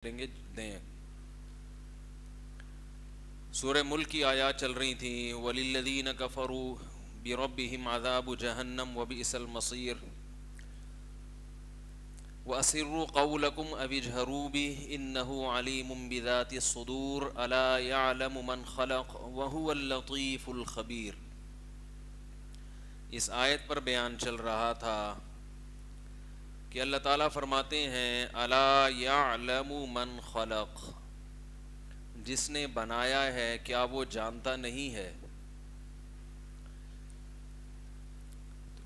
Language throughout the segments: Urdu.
لیں گے دیں. سورہ ملک کی آیات چل رہی تھیں. وَلِلَّذِينَ كَفَرُوا بِرَبِّهِمْ عَذَابُ جَهَنَّمَ وَبِئْسَ الْمَصِيرُ وَأَسِرُّوا قَوْلَكُمْ أَوِ اجْهَرُوا بِهِ إِنَّهُ عَلِيمٌ بِذَاتِ الصُّدُورِ أَلَا يَعْلَمُ مَنْ خَلَقَ وَهُوَ اللَّطِيفُ الْخَبِيرُ. اس آیت پر بیان چل رہا تھا کہ اللہ تعالیٰ فرماتے ہیں الا یعلم من خلق، جس نے بنایا ہے کیا وہ جانتا نہیں ہے.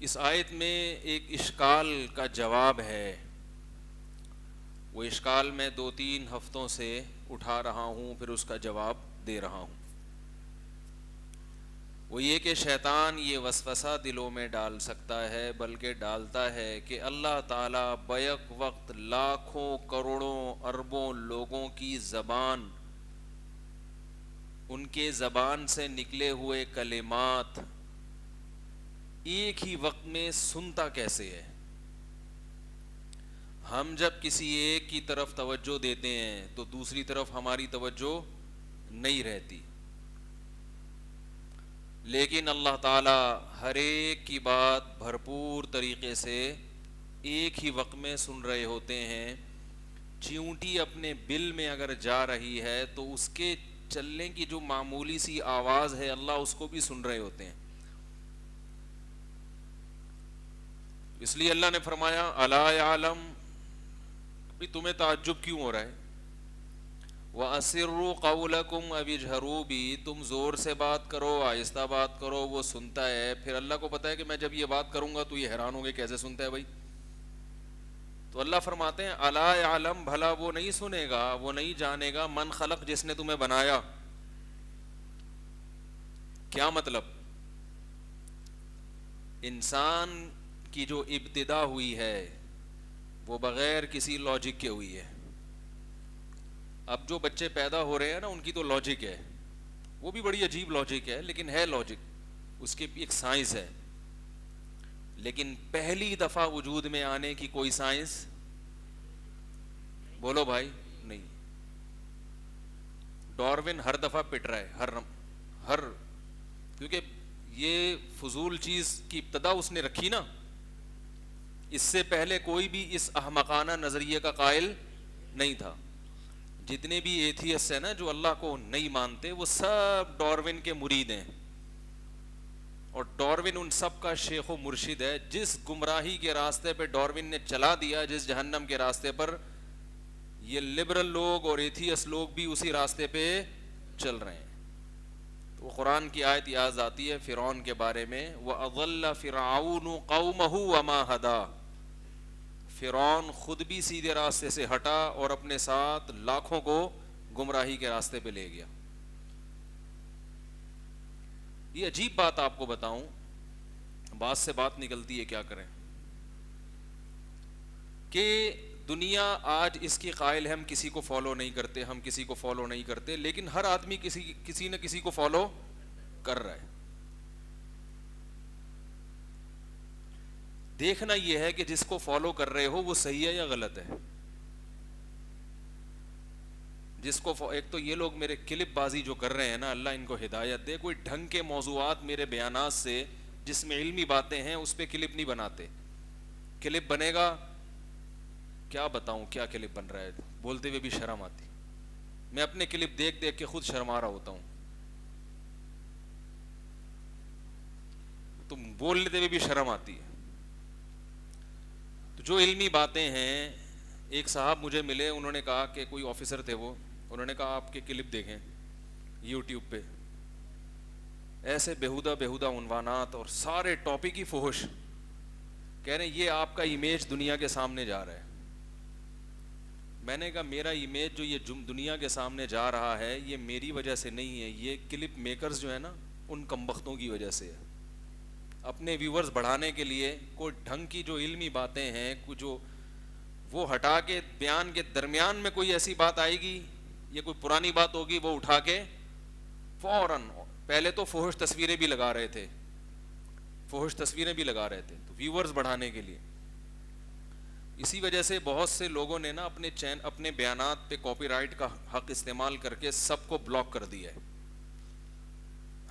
اس آیت میں ایک اشکال کا جواب ہے. وہ اشکال میں 2-3 ہفتوں سے اٹھا رہا ہوں، پھر اس کا جواب دے رہا ہوں. وہ یہ کہ شیطان یہ وسوسہ دلوں میں ڈال سکتا ہے، بلکہ ڈالتا ہے کہ اللہ تعالیٰ بیک وقت لاکھوں کروڑوں اربوں لوگوں کی زبان، ان کے زبان سے نکلے ہوئے کلمات ایک ہی وقت میں سنتا کیسے ہے. ہم جب کسی ایک کی طرف توجہ دیتے ہیں تو دوسری طرف ہماری توجہ نہیں رہتی، لیکن اللہ تعالیٰ ہر ایک کی بات بھرپور طریقے سے ایک ہی وقت میں سن رہے ہوتے ہیں. چیونٹی اپنے بل میں اگر جا رہی ہے تو اس کے چلنے کی جو معمولی سی آواز ہے اللہ اس کو بھی سن رہے ہوتے ہیں. اس لیے اللہ نے فرمایا الا یعلم، بھی تمہیں تعجب کیوں ہو رہا ہے. وَأَسِرُّوا قَوْلَكُمْ أَوِ اجْهَرُوا بِهِ، تم زور سے بات کرو، آہستہ بات کرو، وہ سنتا ہے. پھر اللہ کو پتہ ہے کہ میں جب یہ بات کروں گا تو یہ حیران ہوں گے کیسے سنتا ہے بھائی. تو اللہ فرماتے ہیں الا یعلم، بھلا وہ نہیں سنے گا، وہ نہیں جانے گا، من خلق، جس نے تمہیں بنایا. کیا مطلب؟ انسان کی جو ابتدا ہوئی ہے وہ بغیر کسی لاجک کے ہوئی ہے. اب جو بچے پیدا ہو رہے ہیں نا ان کی تو لاجک ہے، وہ بھی بڑی عجیب لاجک ہے لیکن ہے لاجک، اس کی ایک سائنس ہے. لیکن پہلی دفعہ وجود میں آنے کی کوئی سائنس بولو بھائی نہیں. ڈاروین ہر دفعہ پٹ رہا ہے، ہر کیونکہ یہ فضول چیز کی ابتدا اس نے رکھی نا. اس سے پہلے کوئی بھی اس احمقانہ نظریے کا قائل نہیں تھا. جتنے بھی ایتھیسٹ ہیں نا جو اللہ کو نہیں مانتے، وہ سب ڈاروین کے مرید ہیں، اور ڈاروین ان سب کا شیخ و مرشد ہے. جس گمراہی کے راستے پہ ڈاروین نے چلا دیا، جس جہنم کے راستے پر، یہ لبرل لوگ اور ایتھیسٹ لوگ بھی اسی راستے پہ چل رہے ہیں. تو قرآن کی آیت یاد آتی ہے فرعون کے بارے میں، وَأَضَلَّ فِرْعَوْنُ قَوْمَهُ وَمَا هَدَىٰ. فرعون خود بھی سیدھے راستے سے ہٹا اور اپنے ساتھ لاکھوں کو گمراہی کے راستے پہ لے گیا. یہ عجیب بات آپ کو بتاؤں، بات سے بات نکلتی ہے، کیا کریں کہ دنیا آج اس کی قائل ہے ہم کسی کو فالو نہیں کرتے، ہم کسی کو فالو نہیں کرتے، لیکن ہر آدمی کسی نہ کسی کو فالو کر رہا ہے. دیکھنا یہ ہے کہ جس کو فالو کر رہے ہو وہ صحیح ہے یا غلط ہے. جس کو ایک تو یہ لوگ میرے کلپ بازی جو کر رہے ہیں نا، اللہ ان کو ہدایت دے، کوئی ڈھنگ کے موضوعات میرے بیانات سے جس میں علمی باتیں ہیں اس پہ کلپ نہیں بناتے. کلپ بنے گا، کیا بتاؤں کیا کلپ بن رہا ہے، بولتے ہوئے بھی شرم آتی. میں اپنے کلپ دیکھ دیکھ کے خود شرما رہا ہوتا ہوں. تم بول لیتے ہوئے بھی شرم آتی ہے. تو جو علمی باتیں ہیں، ایک صاحب مجھے ملے، انہوں نے کہا کہ کوئی آفیسر تھے، وہ انہوں نے کہا آپ کے کلپ دیکھیں یوٹیوب پہ، ایسے بیہودہ عنوانات اور سارے ٹاپک ہی فحش. کہہ رہے ہیں یہ آپ کا امیج دنیا کے سامنے جا رہا ہے. میں نے کہا میرا امیج جو یہ دنیا کے سامنے جا رہا ہے یہ میری وجہ سے نہیں ہے، یہ کلپ میکرز جو ہے نا ان کمبختوں کی وجہ سے ہے. اپنے ویورز بڑھانے کے لیے کوئی ڈھنگ کی جو علمی باتیں ہیں جو وہ ہٹا کے بیان کے درمیان میں کوئی ایسی بات آئے گی، یہ کوئی پرانی بات ہوگی، وہ اٹھا کے فوراً، پہلے تو فحش تصویریں بھی لگا رہے تھے، تو ویورز بڑھانے کے لیے. اسی وجہ سے بہت سے لوگوں نے نا اپنے بیانات پہ کاپی رائٹ کا حق استعمال کر کے سب کو بلاک کر دیا ہے.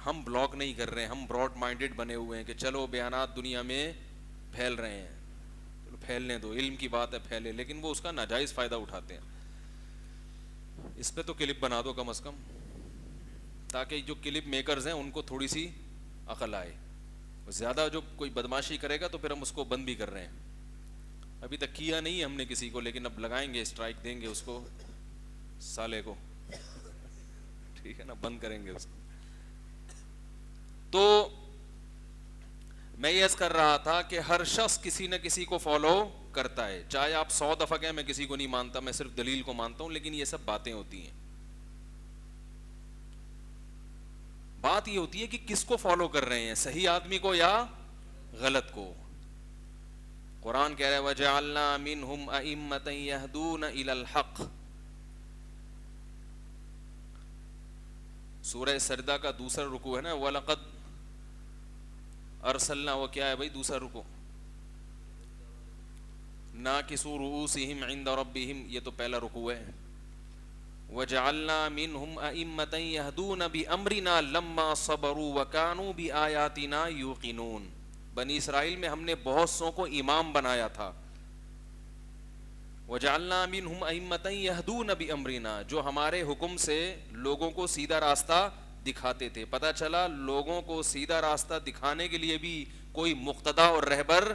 ہم بلاک نہیں کر رہے ہیں, ہم براڈ مائنڈیڈ بنے ہوئے ہیں کہ چلو بیانات دنیا میں پھیل رہے ہیں, پھیلنے دو, علم کی بات ہے پھیلے, لیکن وہ اس کا ناجائز فائدہ اٹھاتے ہیں. اس پہ تو کلپ بنا دو کم از کم, تاکہ جو کلپ میکرز ہیں ان کو تھوڑی سی عقل آئے. زیادہ جو کوئی بدماشی کرے گا تو پھر ہم اس کو بند بھی کر رہے ہیں. ابھی تک کیا نہیں ہے ہم نے کسی کو, لیکن اب لگائیں گے, اسٹرائک دیں گے اس کو, سالے کو, ٹھیک ہے نا, بند کریں گے اس کو. تو میں یہ عرض کر رہا تھا کہ ہر شخص کسی نہ کسی کو فالو کرتا ہے, چاہے آپ 100 دفعہ کہیں میں کسی کو نہیں مانتا, میں صرف دلیل کو مانتا ہوں, لیکن یہ سب باتیں ہوتی ہیں. بات یہ ہوتی ہے کہ کس کو فالو کر رہے ہیں, صحیح آدمی کو یا غلط کو. قرآن کہہ رہا ہے وَجَعَلْنَا مِنْهُمْ أَئِمَّةً يَهْدُونَ إِلَى الْحَقِّ. سورہ سجدہ کا دوسرا رکوع ہے نا, وَلَقَدْ ارسلنا, وہ کیا ہے بھائی دوسرا رکو, ناکسوا رؤوسہم عند ربہم, یہ تو پہلا رکوع ہے. وجعلنا منہم ائمۃ یہدون بامرنا لما صبروا وکانوا بآیاتنا یوقنون. بنی اسرائیل میں ہم نے بہت سو کو امام بنایا تھا. وجعلنا منہم ائمۃ یہدون بامرنا, جو ہمارے حکم سے لوگوں کو سیدھا راستہ دکھاتے تھے. پتہ چلا لوگوں کو سیدھا راستہ دکھانے کے لیے بھی کوئی مقتدا اور رہبر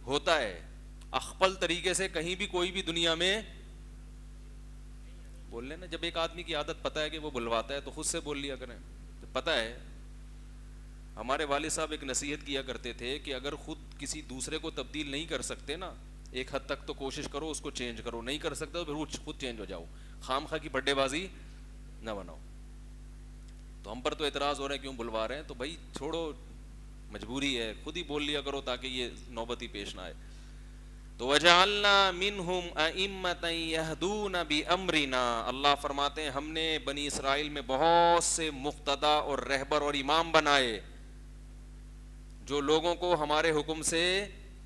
ہوتا ہے. اخپل طریقے سے کہیں بھی کوئی بھی دنیا میں بول لینا. جب ایک آدمی کی عادت پتہ ہے کہ وہ بلواتا ہے تو خود سے بول لیا کریں. پتہ ہے, ہمارے والد صاحب ایک نصیحت کیا کرتے تھے کہ اگر خود کسی دوسرے کو تبدیل نہیں کر سکتے نا, ایک حد تک تو کوشش کرو اس کو چینج کرو, نہیں کر سکتے تو پھر خود چینج ہو جاؤ, خام خواہ کی بڈے بازی نہ بناؤ. تو ہم پر تو اعتراض ہو رہا ہے کیوں بلوا رہے ہیں, تو بھائی چھوڑو, مجبوری ہے, خود ہی بول لیا کرو تاکہ یہ نوبت ہی پیش نہ آئے. تو وجعلنا منہم ائمۃ یہدون بامرنا, اللہ فرماتے ہیں ہم نے بنی اسرائیل میں بہت سے مقتدا اور رہبر اور امام بنائے جو لوگوں کو ہمارے حکم سے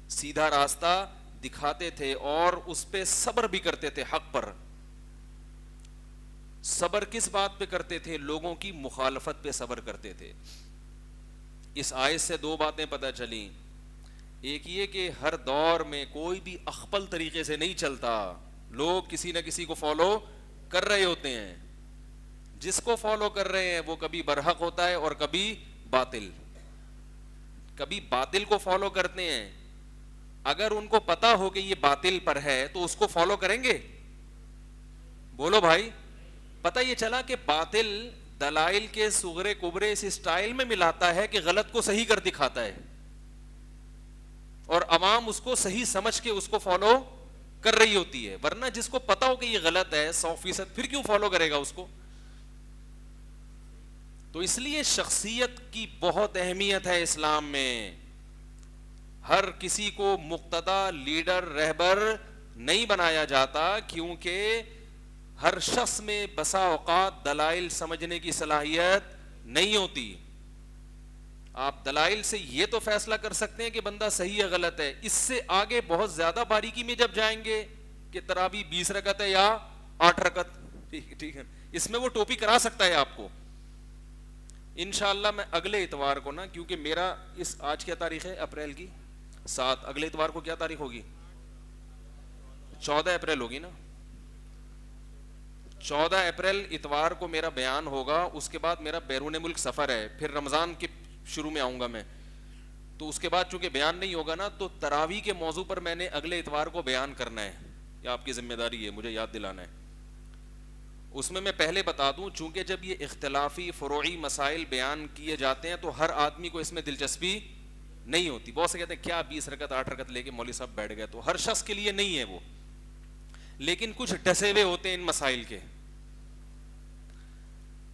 سیدھا راستہ دکھاتے تھے اور اس پہ صبر بھی کرتے تھے. حق پر صبر کس بات پہ کرتے تھے؟ لوگوں کی مخالفت پہ صبر کرتے تھے. اس آیت سے دو باتیں پتہ چلیں. ایک یہ کہ ہر دور میں کوئی بھی اخپل طریقے سے نہیں چلتا, لوگ کسی نہ کسی کو فالو کر رہے ہوتے ہیں. جس کو فالو کر رہے ہیں وہ کبھی برحق ہوتا ہے اور کبھی باطل. کبھی باطل کو فالو کرتے ہیں, اگر ان کو پتا ہو کہ یہ باطل پر ہے تو اس کو فالو کریں گے؟ بولو بھائی. پتہ یہ چلا کہ باطل دلائل کے صغرے کبرے اس اسٹائل میں ملاتا ہے کہ غلط کو صحیح کر دکھاتا ہے, اور عوام اس کو صحیح سمجھ کے اس کو فالو کر رہی ہوتی ہے. ورنہ جس کو پتا ہو کہ یہ غلط ہے 100%, پھر کیوں فالو کرے گا اس کو؟ تو اس لیے شخصیت کی بہت اہمیت ہے اسلام میں. ہر کسی کو مقتدا, لیڈر, رہبر نہیں بنایا جاتا, کیونکہ ہر شخص میں بسا اوقات دلائل سمجھنے کی صلاحیت نہیں ہوتی. آپ دلائل سے یہ تو فیصلہ کر سکتے ہیں کہ بندہ صحیح ہے غلط ہے. اس سے آگے بہت زیادہ باریکی میں جب جائیں گے کہ تراویح 20 رکعت ہے یا 8 رکعت, ٹھیک ہے, اس میں وہ ٹوپی کرا سکتا ہے آپ کو. انشاءاللہ میں اگلے اتوار کو نا, کیونکہ میرا اس آج کیا تاریخ ہے, اپریل کی 7, اگلے اتوار کو کیا تاریخ ہوگی, 14 اپریل ہوگی نا. 14 اپریل اتوار کو میرا بیان ہوگا. اس کے بعد میرا بیرون ملک سفر ہے, پھر رمضان کے شروع میں آؤں گا میں. تو اس کے بعد چونکہ بیان نہیں ہوگا نا, تو تراویح کے موضوع پر میں نے اگلے اتوار کو بیان کرنا ہے. یہ آپ کی ذمہ داری ہے, مجھے یاد دلانا ہے. اس میں پہلے بتا دوں, چونکہ جب یہ اختلافی فروعی مسائل بیان کیے جاتے ہیں تو ہر آدمی کو اس میں دلچسپی نہیں ہوتی. بہت سے کہتے ہیں کیا 20 رکعت 8 رکعت لے کے مولوی صاحب بیٹھ گئے, تو ہر شخص کے لیے نہیں ہے وہ. لیکن کچھ ڈسے ہوئے ہوتے ہیں ان مسائل کے.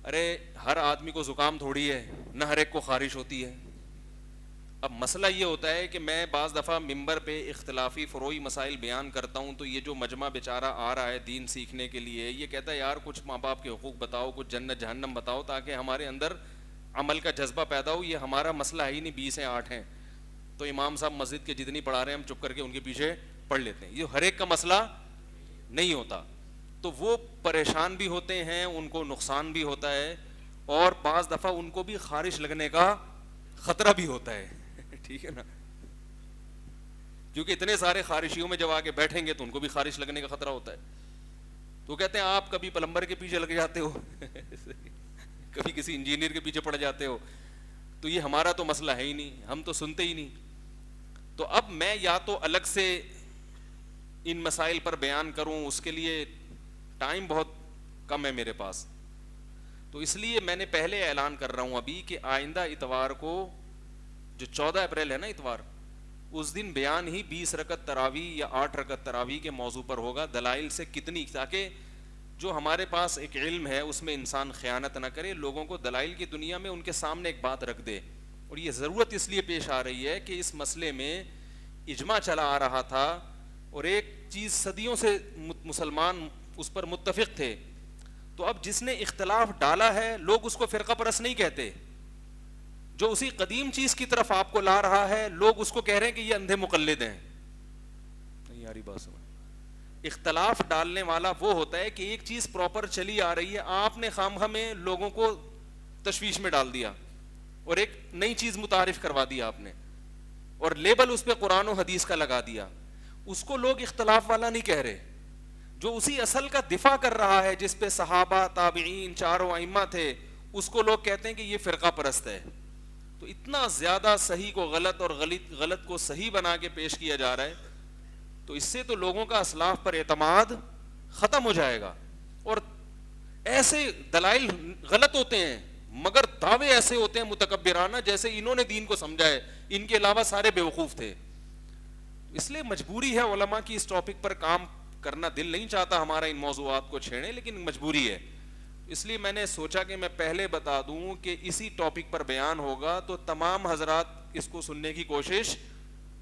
ارے ہر آدمی کو زکام تھوڑی ہے, نہ ہر ایک کو خارش ہوتی ہے. اب مسئلہ یہ ہوتا ہے کہ میں بعض دفعہ ممبر پہ اختلافی فروعی مسائل بیان کرتا ہوں, تو یہ جو مجمع بیچارہ آ رہا ہے دین سیکھنے کے لیے, یہ کہتا ہے یار کچھ ماں باپ کے حقوق بتاؤ, کچھ جنت جہنم بتاؤ, تاکہ ہمارے اندر عمل کا جذبہ پیدا ہو. یہ ہمارا مسئلہ ہے ہی نہیں, 20 ہیں 8 ہیں, تو امام صاحب مسجد کے جتنی پڑھا رہے ہیں ہم چپ کر کے ان کے پیچھے پڑھ لیتے ہیں. یہ ہر ایک کا مسئلہ نہیں ہوتا, تو وہ پریشان بھی ہوتے ہیں, ان کو نقصان بھی ہوتا ہے, اور بعض دفعہ ان کو بھی خارش لگنے کا خطرہ بھی ہوتا ہے. ٹھیک ہے نا, کیونکہ اتنے سارے خارشیوں میں جب آگے بیٹھیں گے تو ان کو بھی خارش لگنے کا خطرہ ہوتا ہے. تو کہتے ہیں آپ کبھی پلمبر کے پیچھے لگ جاتے ہو, کبھی کسی انجینئر کے پیچھے پڑ جاتے ہو, تو یہ ہمارا تو مسئلہ ہے ہی نہیں, ہم تو سنتے ہی نہیں. تو اب میں یا تو الگ سے ان مسائل پر بیان کروں, اس کے لیے ٹائم بہت کم ہے میرے پاس, تو اس لیے میں نے پہلے اعلان کر رہا ہوں ابھی کہ آئندہ اتوار کو, جو 14 اپریل ہے نا اتوار, اس دن بیان ہی 20 رکعت تراویح یا 8 رکعت تراویح کے موضوع پر ہوگا, دلائل سے کتنی, تاکہ جو ہمارے پاس ایک علم ہے اس میں انسان خیانت نہ کرے, لوگوں کو دلائل کی دنیا میں ان کے سامنے ایک بات رکھ دے. اور یہ ضرورت اس لیے پیش آ رہی ہے کہ اس مسئلے میں اجماع چلا آ رہا تھا, اور ایک چیز صدیوں سے مسلمان اس پر متفق تھے, تو اب جس نے اختلاف ڈالا ہے لوگ اس کو فرقہ پرست نہیں کہتے, جو اسی قدیم چیز کی طرف آپ کو لا رہا ہے لوگ اس کو کہہ رہے ہیں کہ یہ اندھے مقلد ہیں. نہیں یاری بات سمجھ, اختلاف ڈالنے والا وہ ہوتا ہے کہ ایک چیز پراپر چلی آ رہی ہے, آپ نے خامخواہ میں لوگوں کو تشویش میں ڈال دیا اور ایک نئی چیز متعارف کروا دیا آپ نے, اور لیبل اس پہ قرآن و حدیث کا لگا دیا. اس کو لوگ اختلاف والا نہیں کہہ رہے, جو اسی اصل کا دفاع کر رہا ہے جس پہ صحابہ تابعین چاروں ائمہ تھے, اس کو لوگ کہتے ہیں کہ یہ فرقہ پرست ہے. تو اتنا زیادہ صحیح کو غلط اور غلط کو صحیح بنا کے پیش کیا جا رہا ہے, تو اس سے تو لوگوں کا اسلاف پر اعتماد ختم ہو جائے گا. اور ایسے دلائل غلط ہوتے ہیں مگر دعوے ایسے ہوتے ہیں متکبرانہ جیسے انہوں نے دین کو سمجھا ہے, ان کے علاوہ سارے بیوقوف تھے. اس لیے مجبوری ہے علماء کی اس ٹاپک پر کام کرنا, دل نہیں چاہتا ہمارا ان موضوعات کو چھیڑیں, لیکن مجبوری ہے. اس لیے میں نے سوچا کہ میں پہلے بتا دوں کہ اسی ٹاپک پر بیان ہوگا, تو تمام حضرات اس کو سننے کی کوشش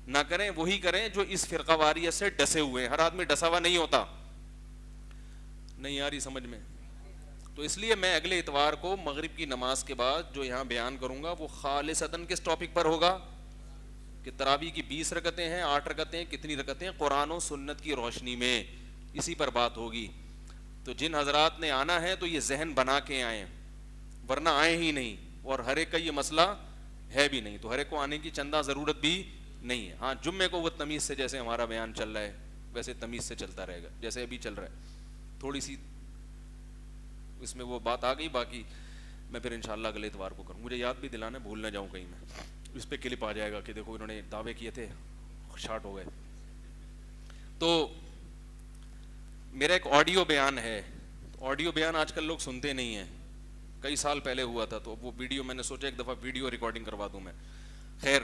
نہ کریں, وہی کریں جو اس فرقہ واریت سے ڈسے ہوئے ہیں. ہر آدمی ڈسا ہوا نہیں ہوتا. نہیں آ رہی سمجھ میں؟ تو اس لیے میں اگلے اتوار کو مغرب کی نماز کے بعد جو یہاں بیان کروں گا وہ خالصتاً کس ٹاپک پر ہوگا کہ تراویح کی 20 رکعتیں ہیں, 8 رکعتیں, کتنی رکعتیں, قرآن و سنت کی روشنی میں, اسی پر بات ہوگی. تو جن حضرات نے آنا ہے تو یہ ذہن بنا کے آئیں, ورنہ آئے ہی نہیں, اور ہر ایک کا یہ مسئلہ ہے بھی نہیں, تو ہر ایک کو آنے کی چندہ ضرورت بھی نہیں ہے. ہاں جمعے کو وہ تمیز سے جیسے ہمارا بیان چل رہا ہے ویسے تمیز سے چلتا رہے گا جیسے ابھی چل رہا ہے. تھوڑی سی اس میں وہ بات آ گئی, باقی میں پھر انشاءاللہ اگلے اتوار کو کروں. مجھے یاد بھی دلانا, بھول نہ جاؤں کہیں میں, اس پہ کلپ آ جائے گا کہ دیکھو انہوں نے دعوے کیے تھے شارٹ ہو گئے. تو میرا ایک آڈیو بیان ہے, آڈیو بیان آج کل لوگ سنتے نہیں ہیں, کئی سال پہلے ہوا تھا, تو وہ ویڈیو میں نے سوچا ایک دفعہ ویڈیو ریکارڈنگ کروا دوں میں. خیر,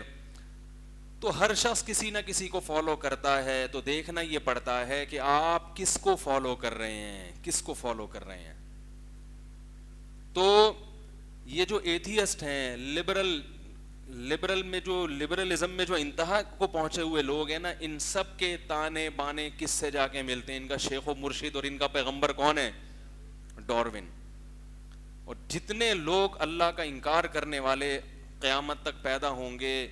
تو ہر شخص کسی نہ کسی کو فالو کرتا ہے, تو دیکھنا یہ پڑتا ہے کہ آپ کس کو فالو کر رہے ہیں, کس کو فالو کر رہے ہیں. تو یہ جو ایتھیسٹ ہیں, لبرل میں جو لبرلزم میں جو انتہا کو پہنچے ہوئے لوگ ہیں نا, ان سب کے تانے بانے کس سے جا کے ملتے ہیں؟ ان کا شیخ و مرشد اور ان کا پیغمبر کون ہے؟ ڈارون. اور جتنے لوگ اللہ کا انکار کرنے والے قیامت تک پیدا ہوں گے,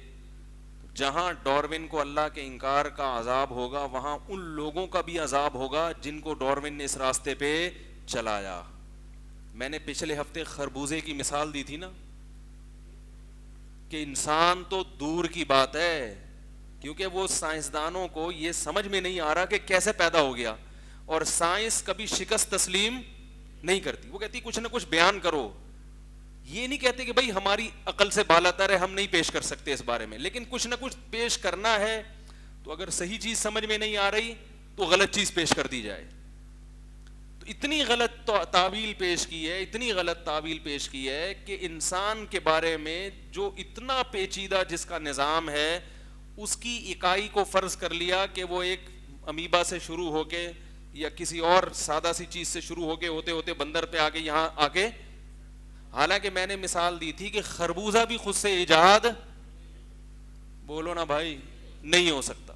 جہاں ڈارون کو اللہ کے انکار کا عذاب ہوگا وہاں ان لوگوں کا بھی عذاب ہوگا جن کو ڈارون نے اس راستے پہ چلایا. میں نے پچھلے ہفتے خربوزے کی مثال دی تھی نا, کہ انسان تو دور کی بات ہے, کیونکہ وہ سائنسدانوں کو یہ سمجھ میں نہیں آ رہا کہ کیسے پیدا ہو گیا, اور سائنس کبھی شکست تسلیم نہیں کرتی. وہ کہتی کچھ نہ کچھ بیان کرو, یہ نہیں کہتے کہ بھائی ہماری عقل سے بالاتر ہے ہم نہیں پیش کر سکتے اس بارے میں, لیکن کچھ نہ کچھ پیش کرنا ہے. تو اگر صحیح چیز سمجھ میں نہیں آ رہی تو غلط چیز پیش کر دی جائے. تو اتنی غلط تعویل پیش کی ہے, اتنی غلط تعویل پیش کی ہے کہ انسان کے بارے میں جو اتنا پیچیدہ جس کا نظام ہے, اس کی اکائی کو فرض کر لیا کہ وہ ایک امیبا سے شروع ہو کے یا کسی اور سادہ سی چیز سے شروع ہو کے ہوتے ہوتے بندر پہ آگے یہاں آ کے. حالانکہ میں نے مثال دی تھی کہ خربوزہ بھی خود سے ایجاد, بولو نا بھائی, نہیں ہو سکتا.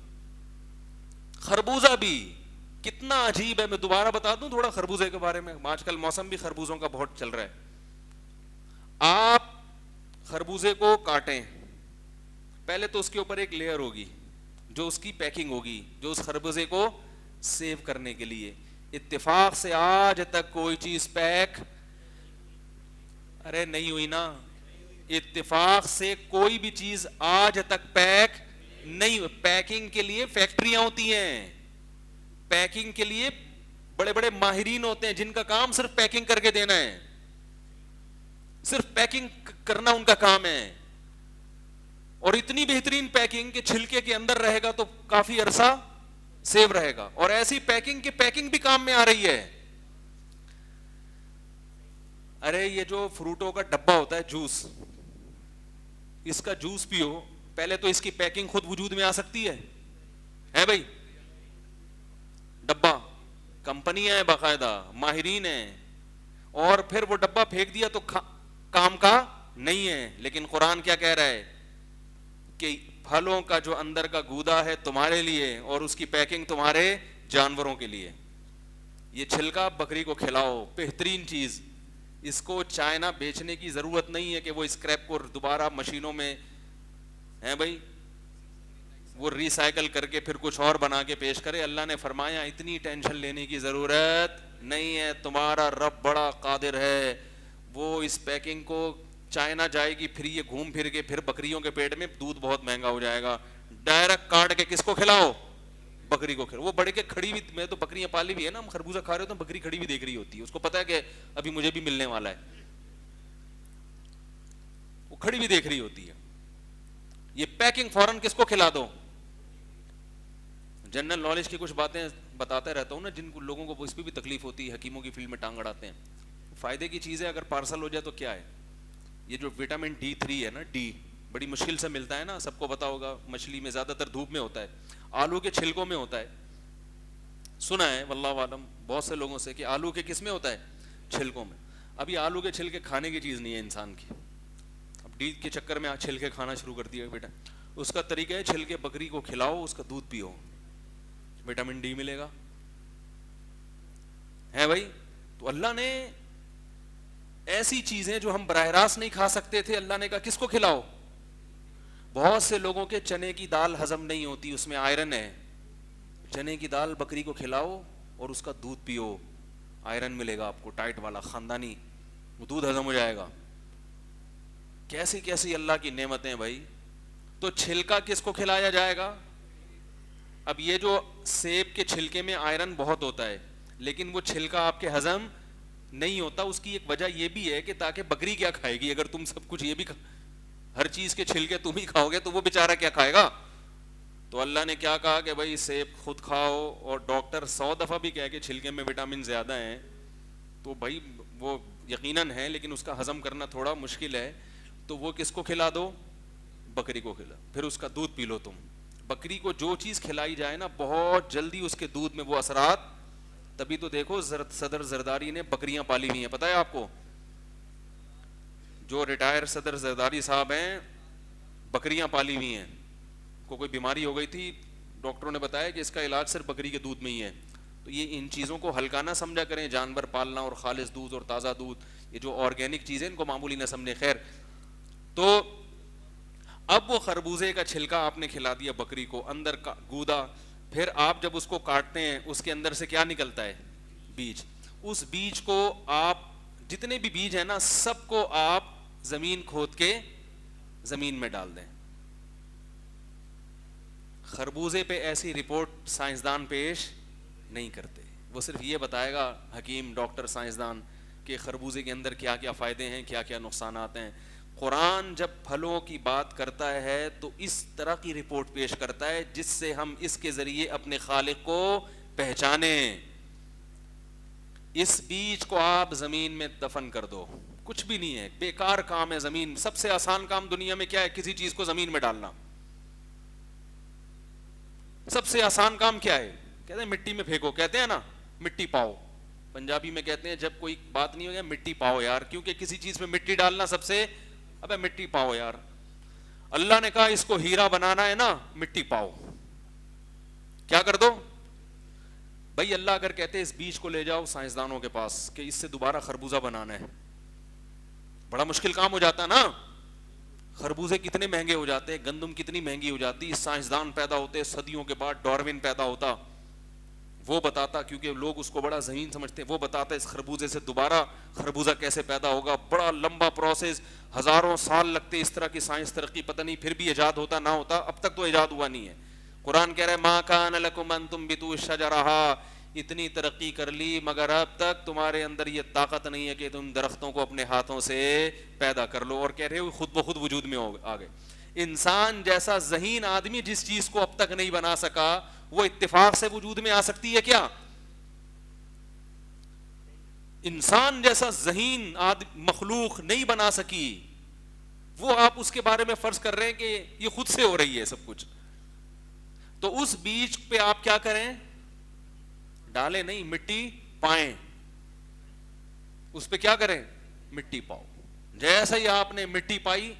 خربوزہ بھی کتنا عجیب ہے. میں دوبارہ بتا دوں تھوڑا خربوزے کے بارے میں, آج کل موسم بھی خربوزوں کا بہت چل رہا ہے. آپ خربوزے کو کاٹیں, پہلے تو اس کے اوپر ایک لیئر ہوگی جو اس کی پیکنگ ہوگی, جو اس خربوزے کو سیو کرنے کے لیے. اتفاق سے آج تک کوئی چیز پیک ارے نہیں ہوئی نا, اتفاق سے کوئی بھی چیز آج تک پیک نہیں ہوئی. پیکنگ کے لیے فیکٹریاں ہوتی ہیں, پیکنگ کے لیے بڑے بڑے ماہرین ہوتے ہیں جن کا کام صرف پیکنگ کر کے دینا ہے, صرف پیکنگ کرنا ان کا کام ہے. اور اتنی بہترین پیکنگ کہ چھلکے کے اندر رہے گا تو کافی عرصہ سیو رہے گا. اور ایسی پیکنگ کی پیکنگ بھی کام میں آ رہی ہے. ارے یہ جو فروٹوں کا ڈبہ ہوتا ہے جوس, اس کا جوس پیو, پہلے تو اس کی پیکنگ خود وجود میں آ سکتی ہے بھائی, ڈبہ کمپنیاں ہیں باقاعدہ, ماہرین ہیں, اور پھر وہ ڈبہ پھینک دیا تو کام کا نہیں ہے. لیکن قرآن کیا کہہ رہا ہے کہ پھلوں کا جو اندر کا گودا ہے تمہارے لیے اور اس کی پیکنگ تمہارے جانوروں کے لیے. یہ چھلکا بکری کو کھلاؤ, بہترین چیز. اس کو چائنا بیچنے کی ضرورت نہیں ہے کہ وہ اسکریپ کو دوبارہ مشینوں میں ہیں بھائی, وہ ریسائیکل کر کے پھر کچھ اور بنا کے پیش کرے. اللہ نے فرمایا اتنی ٹینشن لینے کی ضرورت نہیں ہے, تمہارا رب بڑا قادر ہے. وہ اس پیکنگ کو چائنا جائے گی, پھر یہ گھوم پھر کے پھر بکریوں کے پیٹ میں دودھ بہت مہنگا ہو جائے گا. ڈائریکٹ کاٹ کے کس کو کھلاؤ, بکری کو کھلاؤ. وہ بڑے کے کھڑی بھی, میں تو بکریاں پالی بھی ہے نا, ہم خربوزہ کھا رہے ہوتے ہیں, بکری کھڑی بھی دیکھ رہی ہوتی ہے, اس کو پتا ہے کہ ابھی مجھے بھی ملنے والا ہے, وہ کھڑی بھی دیکھ رہی ہوتی ہے. یہ پیکنگ فوراً کس کو کھلا دو. جنرل نالج کی کچھ باتیں بتاتا رہتا ہوں نا, جن لوگوں کو اس پہ بھی تکلیف ہوتی ہے, حکیموں کی فیلڈ میں ٹانگ اڑاتے ہیں. فائدے کی چیز ہے, اگر پارسل ہو جائے تو کیا ہے. یہ جو وٹامن D3 ہے نا, ڈی بڑی مشکل سے ملتا ہے نا, سب کو پتا ہوگا. مچھلی میں زیادہ تر دھوپ میں ہوتا ہے, آلو کے چھلکوں میں ہوتا ہے. سنا ہے واللہ عالم بہت سے لوگوں سے کہ آلو کے کس میں ہوتا ہے, چھلکوں میں. ابھی آلو کے چھلکے کھانے کی چیز نہیں ہے انسان کی, اب ڈی کے چکر میں چھلکے کھانا شروع کر دیا بیٹا. اس کا طریقہ ہے چھلکے بکری کو کھلاؤ, اس کا دودھ پیو, وٹامن ڈی ملے گا, ہے بھائی. تو اللہ نے ایسی چیزیں جو ہم براہ راست نہیں کھا سکتے تھے, اللہ نے کہا کس کو کھلاؤ. بہت سے لوگوں کے چنے کی دال ہضم نہیں ہوتی, اس میں آئرن ہے. چنے کی دال بکری کو کھلاؤ اور اس کا دودھ پیو, آئرن ملے گا آپ کو, ٹائٹ والا خاندانی, وہ دودھ ہضم ہو جائے گا. کیسی کیسی اللہ کی نعمتیں بھائی. تو چھلکا کس کو کھلایا جائے گا. اب یہ جو سیب کے چھلکے میں آئرن بہت ہوتا ہے, لیکن وہ چھلکا آپ کے ہضم نہیں ہوتا. اس کی ایک وجہ یہ بھی ہے کہ تاکہ بکری کیا کھائے گی, اگر تم سب کچھ یہ بھی ہر چیز کے چھلکے تم ہی کھاؤ گے تو وہ بیچارہ کیا کھائے گا. تو اللہ نے کیا کہا کہ بھائی سیب خود کھاؤ, اور ڈاکٹر 100 دفعہ بھی کہے کہ چھلکے میں وٹامن زیادہ ہیں, تو بھائی وہ یقیناً ہے, لیکن اس کا ہضم کرنا تھوڑا مشکل ہے. تو وہ کس کو کھلا دو, بکری کو کھلا, پھر اس کا دودھ پی لو تم. بکری کو جو چیز کھلائی جائے نا, بہت جلدی اس کے دودھ میں وہ اثرات. تبھی تو دیکھو صدر زرداری نے بکریاں پالی ہوئی ہیں, پتہ ہے آپ کو, جو ریٹائر صدر زرداری صاحب ہیں, بکریاں پالی ہوئی ہیں. کو کوئی بیماری ہو گئی تھی, ڈاکٹروں نے بتایا کہ اس کا علاج صرف بکری کے دودھ میں ہی ہے. تو یہ ان چیزوں کو ہلکا نہ سمجھا کریں, جانور پالنا اور خالص دودھ اور تازہ دودھ, یہ جو آرگینک چیزیں ان کو معمولی نہ سمجھیں. خیر, تو اب وہ خربوزے کا چھلکا آپ نے کھلا دیا بکری کو, اندر کا گودا, پھر آپ جب اس کو کاٹتے ہیں اس کے اندر سے کیا نکلتا ہے, بیج. اس بیج کو آپ, جتنے بھی بیج ہیں نا, سب کو آپ زمین کھود کے زمین میں ڈال دیں. خربوزے پہ ایسی رپورٹ سائنسدان پیش نہیں کرتے, وہ صرف یہ بتائے گا حکیم, ڈاکٹر, سائنسدان کہ خربوزے کے اندر کیا کیا فائدے ہیں, کیا کیا نقصانات ہیں. قرآن جب پھلوں کی بات کرتا ہے تو اس طرح کی رپورٹ پیش کرتا ہے جس سے ہم اس کے ذریعے اپنے خالق کو پہچانیں. اس بیج کو آپ زمین میں دفن کر دو, کچھ بھی نہیں ہے, بیکار کام ہے. زمین سب سے آسان کام دنیا میں کیا ہے, کسی چیز کو زمین میں ڈالنا. سب سے آسان کام کیا ہے, کہتے ہیں مٹی میں پھینکو, کہتے ہیں نا مٹی پاؤ, پنجابی میں کہتے ہیں جب کوئی بات نہیں ہو جائے مٹی پاؤ یار, کیونکہ کسی چیز میں مٹی ڈالنا سب سے, ابے مٹی پاؤ یار. اللہ نے کہا اس کو ہیرا بنانا ہے نا, مٹی پاؤ, کیا کر دو بھائی. اللہ اگر کہتے اس بیج کو لے جاؤ سائنسدانوں کے پاس کہ اس سے دوبارہ خربوزہ بنانا ہے, بڑا مشکل کام ہو جاتا نا. خربوزے کتنے مہنگے ہو جاتے ہیں, گندم کتنی مہنگی ہو جاتی. سائنسدان پیدا ہوتے صدیوں کے بعد, ڈاروین پیدا ہوتا, وہ بتاتا, کیونکہ لوگ اس کو بڑا ذہین سمجھتے ہیں, وہ بتاتا اس خربوزے سے دوبارہ خربوزہ کیسے پیدا ہوگا. بڑا لمبا پروسیس, ہزاروں سال لگتے, اس طرح کی سائنس ترقی پتہ نہیں پھر بھی ایجاد ہوتا نہ ہوتا. اب تک تو ایجاد ہوا نہیں ہے. قرآن کہہ رہا ہے ما کان لکم ان تنبتوا الشجرہ, اتنی ترقی کر لی مگر اب تک تمہارے اندر یہ طاقت نہیں ہے کہ تم درختوں کو اپنے ہاتھوں سے پیدا کر لو. اور کہہ رہے ہو خود بخود وجود میں آ گئے. انسان جیسا ذہین آدمی جس چیز کو اب تک نہیں بنا سکا, وہ اتفاق سے وجود میں آ سکتی ہے کیا؟ انسان جیسا ذہین مخلوق نہیں بنا سکی, وہ آپ اس کے بارے میں فرض کر رہے ہیں کہ یہ خود سے ہو رہی ہے سب کچھ. تو اس بیج پہ آپ کیا کریں, ڈالیں نہیں, مٹی پائیں. اس پہ کیا کریں, مٹی پاؤ. جیسا ہی آپ نے مٹی پائی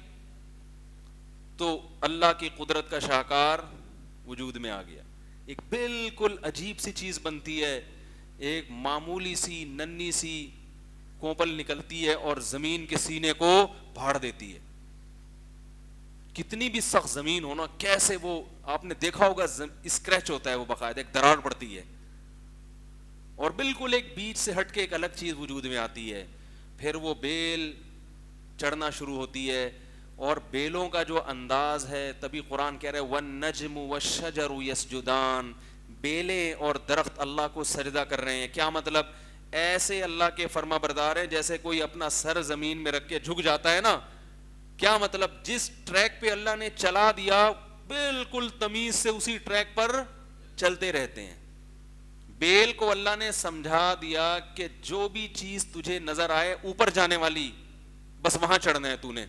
تو اللہ کی قدرت کا شاہکار وجود میں آ گیا. ایک بالکل عجیب سی چیز بنتی ہے, ایک معمولی سی ننھی سی کوپل نکلتی ہے اور زمین کے سینے کو پھاڑ دیتی ہے. کتنی بھی سخت زمین ہونا, کیسے وہ آپ نے دیکھا ہوگا اسکریچ ہوتا ہے, وہ باقاعدہ ایک دراڑ پڑتی ہے, اور بالکل ایک بیج سے ہٹ کے ایک الگ چیز وجود میں آتی ہے. پھر وہ بیل چڑھنا شروع ہوتی ہے, اور بیلوں کا جو انداز ہے, تبھی قرآن کہہ رہے ہیں وَالنَّجْمُ وَالشَّجَرُ يَسْجُدَانِ, بیلیں اور درخت اللہ کو سجدہ کر رہے ہیں. کیا مطلب؟ ایسے اللہ کے فرما بردار ہیں جیسے کوئی اپنا سر زمین میں رکھ کے جھک جاتا ہے نا. کیا مطلب؟ جس ٹریک پہ اللہ نے چلا دیا بالکل تمیز سے اسی ٹریک پر چلتے رہتے ہیں. بیل کو اللہ نے سمجھا دیا کہ جو بھی چیز تجھے نظر آئے اوپر جانے والی, بس وہاں چڑھنا ہے تو نے.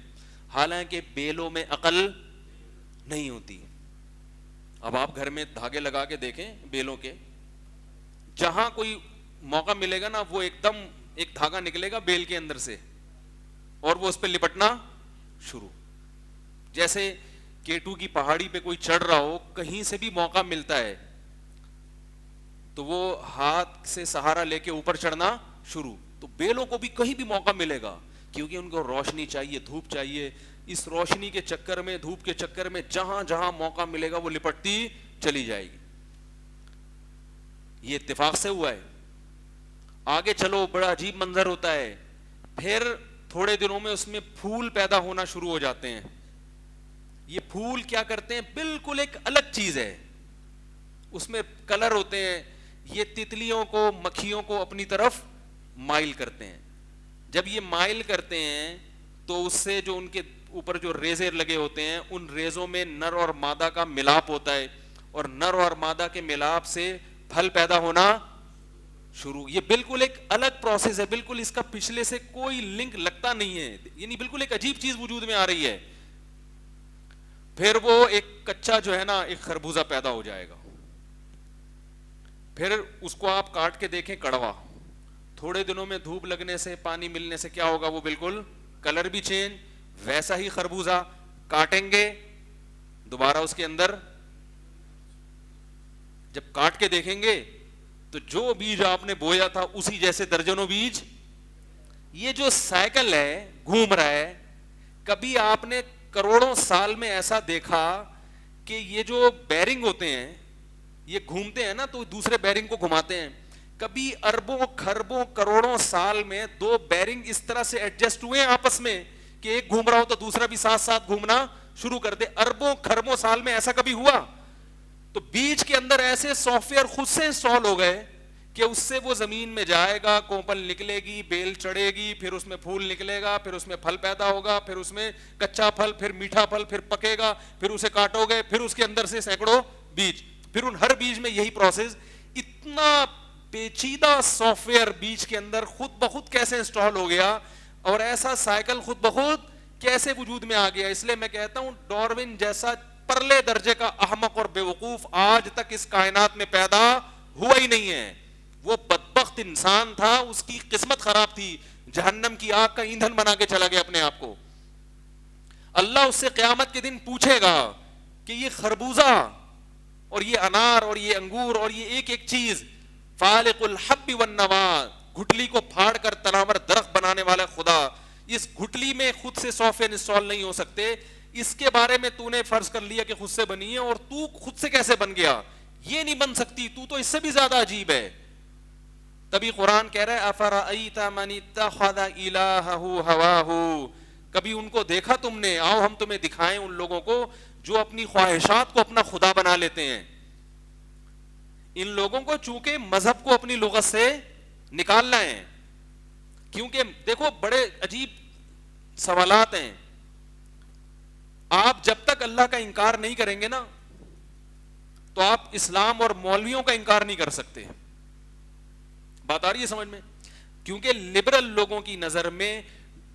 حالانکہ بیلوں میں عقل نہیں ہوتی. اب آپ گھر میں دھاگے لگا کے دیکھیں بیلوں کے, جہاں کوئی موقع ملے گا نا وہ ایک دم ایک دھاگا نکلے گا بیل کے اندر سے, اور وہ اس پہ لپٹنا شروع. جیسے کیٹو کی پہاڑی پہ کوئی چڑھ رہا ہو, کہیں سے بھی موقع ملتا ہے تو وہ ہاتھ سے سہارا لے کے اوپر چڑھنا شروع. تو بیلوں کو بھی کہیں بھی موقع ملے گا, کیونکہ ان کو روشنی چاہیے, دھوپ چاہیے. اس روشنی کے چکر میں, دھوپ کے چکر میں جہاں جہاں موقع ملے گا وہ لپٹتی چلی جائے گی. یہ اتفاق سے ہوا ہے. آگے چلو, بڑا عجیب منظر ہوتا ہے. پھر تھوڑے دنوں میں اس میں پھول پیدا ہونا شروع ہو جاتے ہیں. یہ پھول کیا کرتے ہیں, بالکل ایک الگ چیز ہے, اس میں کلر ہوتے ہیں. یہ تتلیوں کو, مکھیوں کو اپنی طرف مائل کرتے ہیں. جب یہ مائل کرتے ہیں تو اس سے جو ان کے اوپر جو ریزے لگے ہوتے ہیں, ان ریزوں میں نر اور مادہ کا ملاپ ہوتا ہے, اور نر اور مادہ کے ملاپ سے پھل پیدا ہونا شروع. یہ بالکل ایک الگ پروسیس ہے, بالکل اس کا پچھلے سے کوئی لنک لگتا نہیں ہے, یعنی بالکل ایک عجیب چیز وجود میں آ رہی ہے. پھر وہ ایک کچا جو ہے نا ایک خربوزہ پیدا ہو جائے گا. پھر اس کو آپ کاٹ کے دیکھیں, کڑوا. تھوڑے دنوں میں دھوپ لگنے سے, پانی ملنے سے کیا ہوگا, وہ بالکل کلر بھی چینج. ویسا ہی خربوزہ کاٹیں گے, دوبارہ اس کے اندر جب کاٹ کے دیکھیں گے تو جو بیج آپ نے بویا تھا اسی جیسے درجنوں بیج. یہ جو سائیکل ہے گھوم رہا ہے. کبھی آپ نے کروڑوں سال میں ایسا دیکھا کہ یہ جو بیرنگ ہوتے ہیں یہ گھومتے ہیں نا, تو دوسرے بیرنگ کو گھماتے ہیں. کبھی اربوں کھربوں کروڑوں سال میں دو بیرنگ اس طرح سے ایڈجسٹ ہوئے آپس میں کہ ایک گھوم رہا ہو تو دوسرا بھی ساتھ ساتھ گھومنا شروع کر دے. اربوں کھربوں سال میں ایسا کبھی ہوا؟ تو بیج کے اندر ایسے سافٹ ویئر خود سے انسٹال ہو گئے کہ اس سے وہ زمین میں جائے گا, کوپل نکلے گی, بیل چڑھے گی, پھر اس میں پھول نکلے گا, پھر اس میں پھل پیدا ہوگا, پھر اس میں کچا پھل, پھر میٹھا پھل, پھر پکے گا, پھر اسے کاٹو گے, پھر اس کے اندر سے سینکڑوں بیج. پھر ان ہر بیج میں یہی پروسیس. اتنا پیچیدہ سافٹ ویئر بیج کے اندر خود بخود کیسے انسٹال ہو گیا, اور ایسا سائیکل خود بخود کیسے وجود میں آ گیا. اس لیے میں کہتا ہوں ڈاروین جیسا پرلے درجے کا احمق اور بیوقوف آج تک اس کائنات میں پیدا ہوا ہی نہیں ہے. وہ بدبخت انسان تھا, اس کی قسمت خراب تھی, جہنم کی آگ کا ایندھن بنا کے چلا گیا اپنے آپ کو. اللہ اس سے قیامت کے دن پوچھے گا کہ یہ خربوزہ اور یہ انار اور یہ انگور اور یہ ایک ایک چیز, فالق الحب والنوى, گھٹلی کو پھاڑ کر تناور درخت بنانے والا خدا, اس گھٹلی میں خود خود سے سافٹ ویئر انسٹال نہیں ہو سکتے, اس کے بارے میں تو نے فرض کر لیا کہ خود سے بنی ہے, اور تو خود سے کیسے بن گیا, یہ نہیں بن سکتی, تو اس سے بھی زیادہ عجیب ہے. تبھی قرآن کہہ رہا ہے افرأیت من اتخذ الہہ ہواہ, کبھی ان کو دیکھا تم نے, آؤ ہم تمہیں دکھائیں ان لوگوں کو جو اپنی خواہشات کو اپنا خدا بنا لیتے ہیں. ان لوگوں کو چونکہ مذہب کو اپنی لغت سے نکالنا ہے, کیونکہ دیکھو بڑے عجیب سوالات ہیں. آپ جب تک اللہ کا انکار نہیں کریں گے نا, تو آپ اسلام اور مولویوں کا انکار نہیں کر سکتے. بات آ رہی ہے سمجھ میں؟ کیونکہ لبرل لوگوں کی نظر میں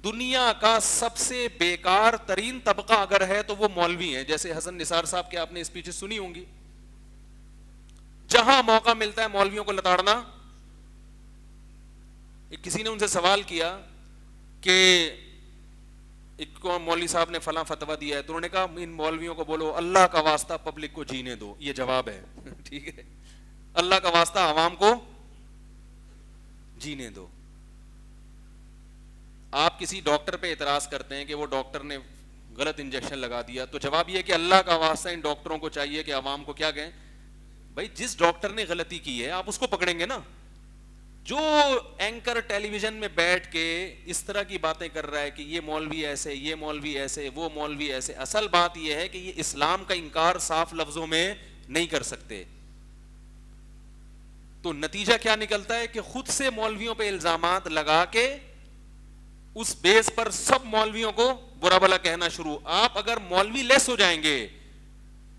دنیا کا سب سے بیکار ترین طبقہ اگر ہے تو وہ مولوی ہیں. جیسے حسن نثار صاحب کے آپ نے اسپیچز سنی ہوں گی, جہاں موقع ملتا ہے مولویوں کو لتاڑنا. کسی نے ان سے سوال کیا کہ ایک کو مولوی صاحب نے فلاں فتویٰ دیا ہے, تو انہوں نے کہا ان مولویوں کو بولو اللہ کا واسطہ پبلک کو جینے دو. یہ جواب ہے, ٹھیک ہے, اللہ کا واسطہ عوام کو جینے دو. آپ کسی ڈاکٹر پہ اعتراض کرتے ہیں کہ وہ ڈاکٹر نے غلط انجیکشن لگا دیا, تو جواب یہ کہ اللہ کا واسطہ ان ڈاکٹروں کو چاہیے کہ عوام کو کیا کہیں, بھائی جس ڈاکٹر نے غلطی کی ہے آپ اس کو پکڑیں گے نا. جو اینکر ٹیلی ویژن میں بیٹھ کے اس طرح کی باتیں کر رہا ہے کہ یہ مولوی ایسے, یہ مولوی ایسے, وہ مولوی ایسے, اصل بات یہ ہے کہ یہ اسلام کا انکار صاف لفظوں میں نہیں کر سکتے. تو نتیجہ کیا نکلتا ہے کہ خود سے مولویوں پہ الزامات لگا کے اس بیس پر سب مولویوں کو برا بھلا کہنا شروع. آپ اگر مولوی لیس ہو جائیں گے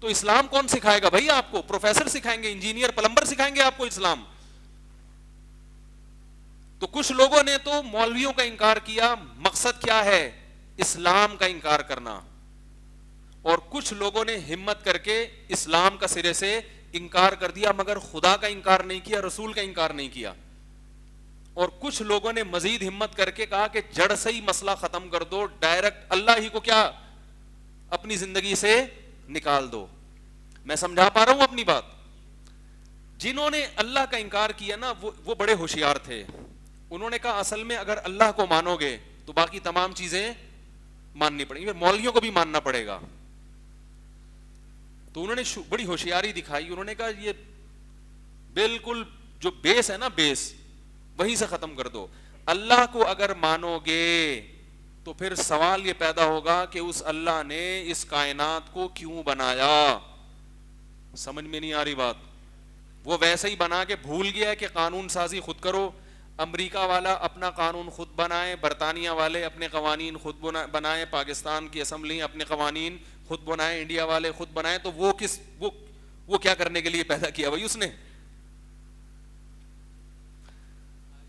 تو اسلام کون سکھائے گا بھائی آپ کو؟ پروفیسر سکھائیں گے, انجینئر, پلمبر سکھائیں گے آپ کو اسلام؟ تو کچھ لوگوں نے تو مولویوں کا انکار کیا, مقصد کیا ہے؟ اسلام کا انکار کرنا. اور کچھ لوگوں نے ہمت کر کے اسلام کا سرے سے انکار کر دیا, مگر خدا کا انکار نہیں کیا, رسول کا انکار نہیں کیا. اور کچھ لوگوں نے مزید ہمت کر کے کہا کہ جڑ سے ہی مسئلہ ختم کر دو, ڈائریکٹ اللہ ہی کو کیا اپنی زندگی سے نکال دو. میں سمجھا پا رہا ہوں اپنی بات؟ جنہوں نے اللہ کا انکار کیا نا وہ بڑے ہوشیار تھے. انہوں نے کہا اصل میں اگر اللہ کو مانو گے تو باقی تمام چیزیں ماننی پڑیں گی, مولویوں کو بھی ماننا پڑے گا. تو انہوں نے بڑی ہوشیاری دکھائی. انہوں نے کہا یہ بالکل جو بیس ہے نا, بیس وہیں سے ختم کر دو. اللہ کو اگر مانو گے تو پھر سوال یہ پیدا ہوگا کہ اس اللہ نے اس کائنات کو کیوں بنایا. سمجھ میں نہیں آ رہی بات؟ وہ ویسے ہی بنا کے بھول گیا ہے کہ قانون سازی خود کرو. امریکہ والا اپنا قانون خود بنائے, برطانیہ والے اپنے قوانین خود بنائے, پاکستان کی اسمبلی اپنے قوانین خود بنائے, انڈیا والے خود بنائے. تو وہ کیا کرنے کے لیے پیدا کیا بھائی اس نے؟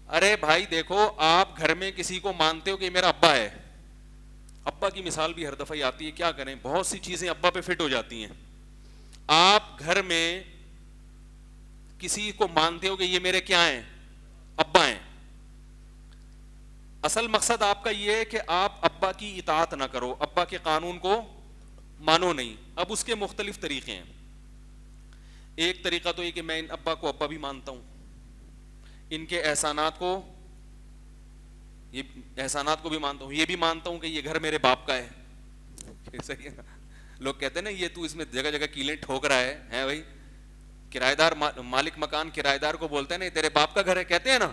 ارے بھائی دیکھو, آپ گھر میں کسی کو مانتے ہو کہ میرا ابا ہے, ابا کی مثال بھی ہر دفعہ آتی ہے, کیا کریں بہت سی چیزیں ابا پہ فٹ ہو جاتی ہیں. آپ گھر میں کسی کو مانتے ہو کہ یہ میرے کیا ہیں, ابا ہیں. اصل مقصد آپ کا یہ ہے کہ آپ ابا کی اطاعت نہ کرو, ابا کے قانون کو مانو نہیں. اب اس کے مختلف طریقے ہیں. ایک طریقہ تو یہ کہ میں ان ابا کو ابا بھی مانتا ہوں, ان کے احسانات کو بھی مانتا ہوں, یہ بھی مانتا ہوں کہ یہ گھر میرے باپ کا ہے. صحیح ہے نا؟ لوگ کہتے ہیں نا یہ تو اس میں جگہ جگہ کیلیں ٹھوک رہا ہے بھائی. کرایہ دار مالک مکان کرایہ دار کو بولتے ہیں نا تیرے باپ کا گھر ہے, کہتے ہیں نا.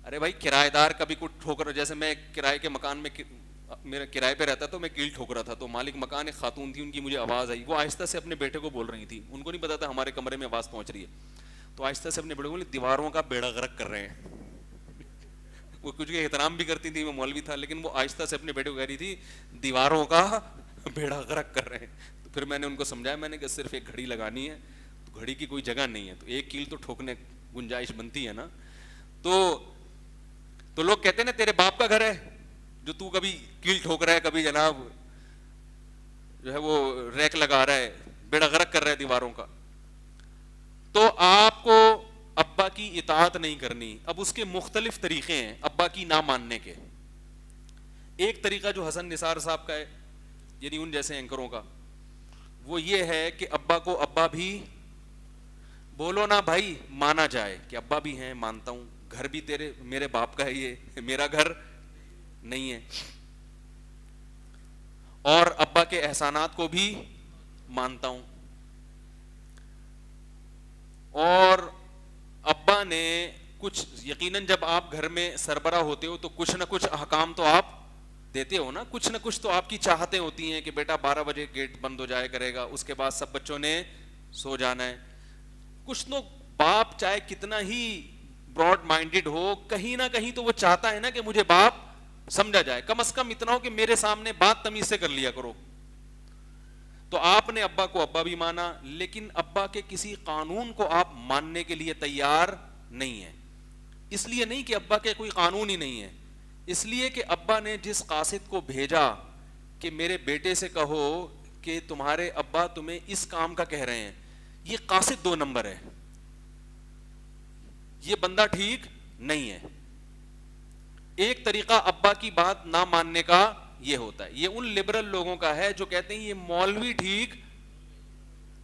ارے بھائی کرایہ دار کبھی کچھ ٹھوک رہا, جیسے میں کرائے کے مکان میں میرا کرائے پہ رہتا تو میں کیل ٹھوک رہا تھا, تو مالک مکان ایک خاتون تھی, ان کی مجھے آواز آئی, وہ آہستہ سے اپنے بیٹے کو بول رہی تھی, ان کو نہیں پتا تھا ہمارے کمرے میں آواز پہنچ رہی ہے, تو آہستہ سے اپنے بیٹے کو بولے دیواروں کا بیڑا غرق کر رہے ہیں. وہ کچھ احترام بھی کرتی تھی, میں مولوی تھا, لیکن وہ آہستہ سے اپنے بیٹے کو کہہ رہی تھی دیواروں کا بیڑا غرق کر رہے ہیں. تو پھر میں نے ان کو سمجھایا, میں نے کہ صرف ایک گھڑی لگانی ہے, تو گھڑی کی کوئی جگہ نہیں ہے, تو ایک کیل تو ٹھوکنے گنجائش بنتی ہے نا. تو لوگ کہتے ہیں نا تیرے باپ کا گھر ہے جو تو کبھی کیل ٹھوک رہا ہے, کبھی جناب جو ہے وہ ریک لگا رہا ہے, بیڑا غرق کر رہا ہے دیواروں کا. تو آپ کو ابا کی اطاعت نہیں کرنی. اب اس کے مختلف طریقے ہیں ابا کی نہ ماننے کے. ایک طریقہ جو حسن نثار صاحب کا ہے, یعنی ان جیسے اینکروں کا, وہ یہ ہے کہ ابا کو ابا بھی بولو نا بھائی, مانا جائے کہ ابا بھی ہیں, مانتا ہوں, گھر بھی میرے باپ کا ہے, یہ میرا گھر نہیں ہے. اور ابا کے احسانات کو بھی مانتا ہوں. اور ابا نے کچھ, یقیناً جب آپ گھر میں سربراہ ہوتے ہو تو کچھ نہ کچھ احکام تو آپ دیتے ہو نا, کچھ نہ کچھ تو آپ کی چاہتیں ہوتی ہیں کہ بیٹا 12 بجے گیٹ بند ہو جائے کرے گا, اس کے بعد سب بچوں نے سو جانا ہے. کچھ تو باپ چاہے کتنا ہی براڈ مائنڈیڈ ہو, کہیں نہ کہیں تو وہ چاہتا ہے نا کہ مجھے باپ سمجھا جائے, کم از کم اتنا ہو کہ میرے سامنے بات تمیز سے کر لیا کرو. تو آپ نے ابا کو ابا بھی مانا, لیکن ابا کے کسی قانون کو آپ ماننے کے لیے تیار نہیں ہیں. اس لیے نہیں کہ ابا کے کوئی قانون ہی نہیں ہے, اس لیے کہ ابا نے جس قاصد کو بھیجا کہ میرے بیٹے سے کہو کہ تمہارے ابا تمہیں اس کام کا کہہ رہے ہیں, یہ قاصد 2 نمبر ہے, یہ بندہ ٹھیک نہیں ہے. ایک طریقہ ابا کی بات نہ ماننے کا یہ ہوتا ہے, یہ ان لبرل لوگوں کا ہے جو کہتے ہیں یہ مولوی ٹھیک.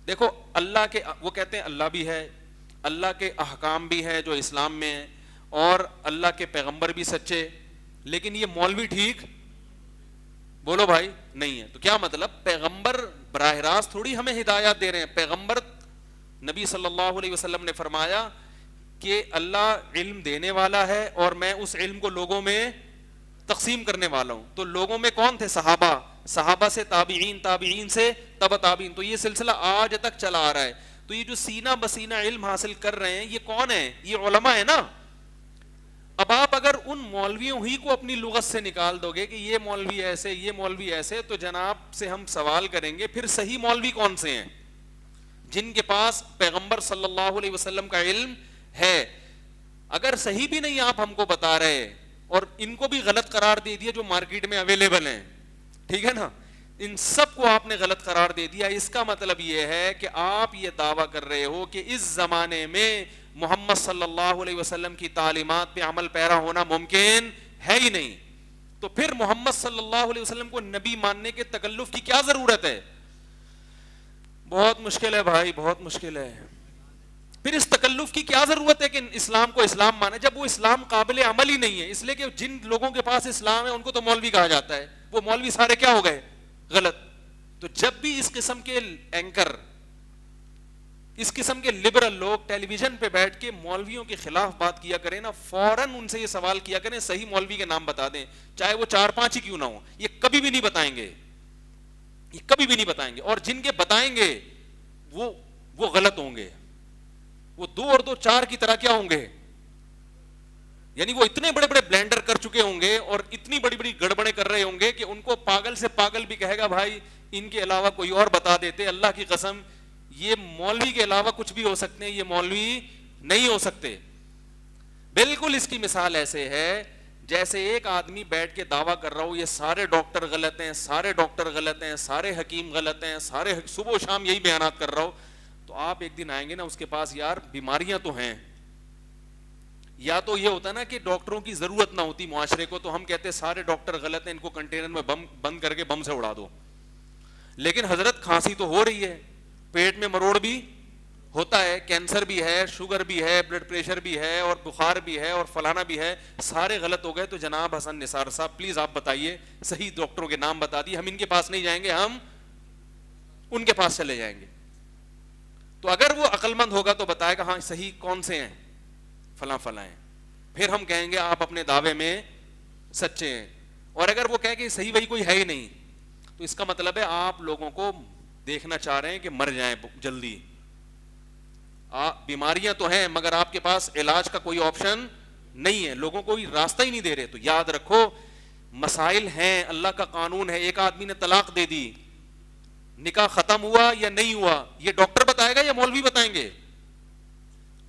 دیکھو اللہ کے, وہ کہتے ہیں اللہ بھی ہے, اللہ کے احکام بھی ہے جو اسلام میں ہیں, اور اللہ کے پیغمبر بھی سچے, لیکن یہ مولوی ٹھیک, بولو بھائی, نہیں ہے. تو کیا مطلب, پیغمبر براہ راست تھوڑی ہمیں ہدایات دے رہے ہیں. پیغمبر نبی صلی اللہ علیہ وسلم نے فرمایا کہ اللہ علم دینے والا ہے اور میں اس علم کو لوگوں میں تقسیم کرنے والا ہوں. تو لوگوں میں کون تھے؟ صحابہ, صحابہ سے تابعین, تابعین سے تبع تابعین. تو یہ سلسلہ آج تک چلا آ رہا ہے. تو یہ جو سینہ بسینہ علم حاصل کر رہے ہیں یہ کون ہے؟ یہ علماء ہے نا. اب آپ اگر ان مولویوں ہی کو اپنی لغت سے نکال دو گے کہ یہ مولوی ایسے, یہ مولوی ایسے, تو جناب سے ہم سوال کریں گے پھر صحیح مولوی کون سے ہیں؟ جن کے پاس پیغمبر صلی اللہ علیہ وسلم کا علم ہے. اگر صحیح بھی نہیں آپ ہم کو بتا رہے اور ان کو بھی غلط قرار دے دیا جو مارکیٹ میں اویلیبل ہیں, ٹھیک ہے نا, ان سب کو آپ نے غلط قرار دے دیا, اس کا مطلب یہ ہے کہ آپ یہ دعویٰ کر رہے ہو کہ اس زمانے میں محمد صلی اللہ علیہ وسلم کی تعلیمات پہ عمل پیرا ہونا ممکن ہے ہی نہیں. تو پھر محمد صلی اللہ علیہ وسلم کو نبی ماننے کے تکلف کی کیا ضرورت ہے؟ بہت مشکل ہے بھائی, بہت مشکل ہے. پھر اس تکلف کی کیا ضرورت ہے کہ اسلام کو اسلام مانے جب وہ اسلام قابل عمل ہی نہیں ہے؟ اس لیے کہ جن لوگوں کے پاس اسلام ہے ان کو تو مولوی کہا جاتا ہے, وہ مولوی سارے کیا ہو گئے؟ غلط. تو جب بھی اس قسم کے اینکر, اس قسم کے لبرل لوگ ٹیلی ویژن پہ بیٹھ کے مولویوں کے خلاف بات کیا کریں نا, فوراً ان سے یہ سوال کیا کریں صحیح مولوی کے نام بتا دیں, چاہے وہ 4-5 ہی کیوں نہ ہو. یہ کبھی بھی نہیں بتائیں گے, یہ کبھی بھی نہیں بتائیں گے, اور جن کے بتائیں گے وہ غلط ہوں گے. وہ 2 اور 2 4 کی طرح کیا ہوں گے؟ یعنی وہ اتنے بڑے بڑے بلینڈر کر چکے ہوں گے اور اتنی بڑی بڑی گڑبڑیں کر رہے ہوں گے کہ ان کو پاگل سے پاگل بھی کہے گا بھائی ان کے علاوہ کوئی اور بتا دیتے. اللہ کی قسم یہ مولوی کے علاوہ کچھ بھی ہو سکتے ہیں, یہ مولوی نہیں ہو سکتے. بالکل اس کی مثال ایسے ہے جیسے ایک آدمی بیٹھ کے دعویٰ کر رہا ہو یہ سارے ڈاکٹر غلط ہیں, سارے ڈاکٹر غلط ہیں, سارے حکیم غلط ہیں, سارے صبح و شام یہی بیانات کر رہا ہو. تو آپ ایک دن آئیں گے نا اس کے پاس, یار بیماریاں تو ہیں. یا تو یہ ہوتا نا کہ ڈاکٹروں کی ضرورت نہ ہوتی معاشرے کو, تو ہم کہتے سارے ڈاکٹر غلط ہیں, ان کو کنٹینر میں بند کر کے بم سے اڑا دو. لیکن حضرت کھانسی تو ہو رہی ہے, پیٹ میں مروڑ بھی ہوتا ہے, کینسر بھی ہے, شوگر بھی ہے, بلڈ پریشر بھی ہے, اور بخار بھی ہے, اور فلانا بھی ہے, سارے غلط ہو گئے. تو جناب حسن نثار صاحب پلیز آپ بتائیے صحیح ڈاکٹروں کے نام بتا دیے, ہم ان کے پاس نہیں جائیں گے, ہم ان کے پاس چلے جائیں گے. تو اگر وہ عقل مند ہوگا تو بتائے گا ہاں صحیح کون سے ہیں, فلاں فلاں ہیں. پھر ہم کہیں گے آپ اپنے دعوے میں سچے ہیں. اور اگر وہ کہے کہ صحیح وہی کوئی ہے ہی نہیں, تو اس کا مطلب ہے آپ لوگوں کو دیکھنا چاہ رہے ہیں کہ مر جائیں جلدی. بیماریاں تو ہیں مگر آپ کے پاس علاج کا کوئی آپشن نہیں ہے, لوگوں کو راستہ ہی نہیں دے رہے. تو یاد رکھو مسائل ہیں, اللہ کا قانون ہے. ایک آدمی نے طلاق دے دی, نکاح ختم ہوا یا نہیں ہوا, یہ ڈاکٹر بتائے گا یا مولوی بتائیں گے؟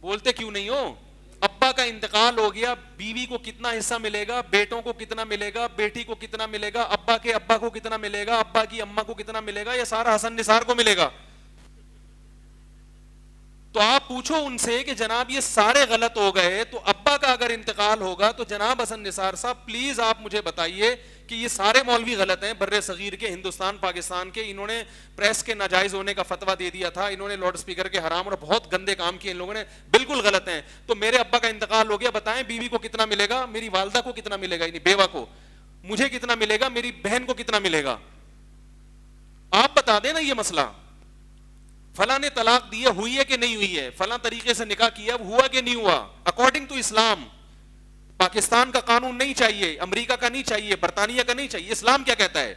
بولتے کیوں نہیں ہو؟ ابا کا انتقال ہو گیا, بیوی کو کتنا حصہ ملے گا, بیٹوں کو کتنا ملے گا, بیٹی کو کتنا ملے گا, ابا کے ابا کو کتنا ملے گا, ابا کی اماں کو کتنا ملے گا, یا سارا حسن نثار کو ملے گا؟ تو آپ پوچھو ان سے کہ جناب یہ سارے غلط ہو گئے, تو ابا کا اگر انتقال ہوگا تو جناب حسن نثار صاحب پلیز آپ مجھے بتائیے کہ یہ سارے مولوی غلط ہیں بر صغیر کے, ہندوستان پاکستان کے. انہوں نے پریس کے ناجائز ہونے کا فتویٰ دے دیا تھا, انہوں نے لاؤڈ اسپیکر کے حرام اور بہت گندے کام کیے ان لوگوں نے, بالکل غلط ہیں. تو میرے ابا کا انتقال ہو گیا, بتائیں بیوی کو کتنا ملے گا, میری والدہ کو کتنا ملے گا, یعنی بیوہ کو, مجھے کتنا ملے گا, میری بہن کو کتنا ملے گا؟ بتا دے نا یہ مسئلہ, فلاں نے طلاق دی ہے, ہوئی ہے کہ نہیں ہوئی ہے, فلاں طریقے سے نکاح کیا ہوا کہ نہیں ہوا, اکارڈنگ ٹو اسلام. پاکستان کا قانون نہیں چاہیے, امریکہ کا نہیں چاہیے, برطانیہ کا نہیں چاہیے, اسلام کیا کہتا ہے.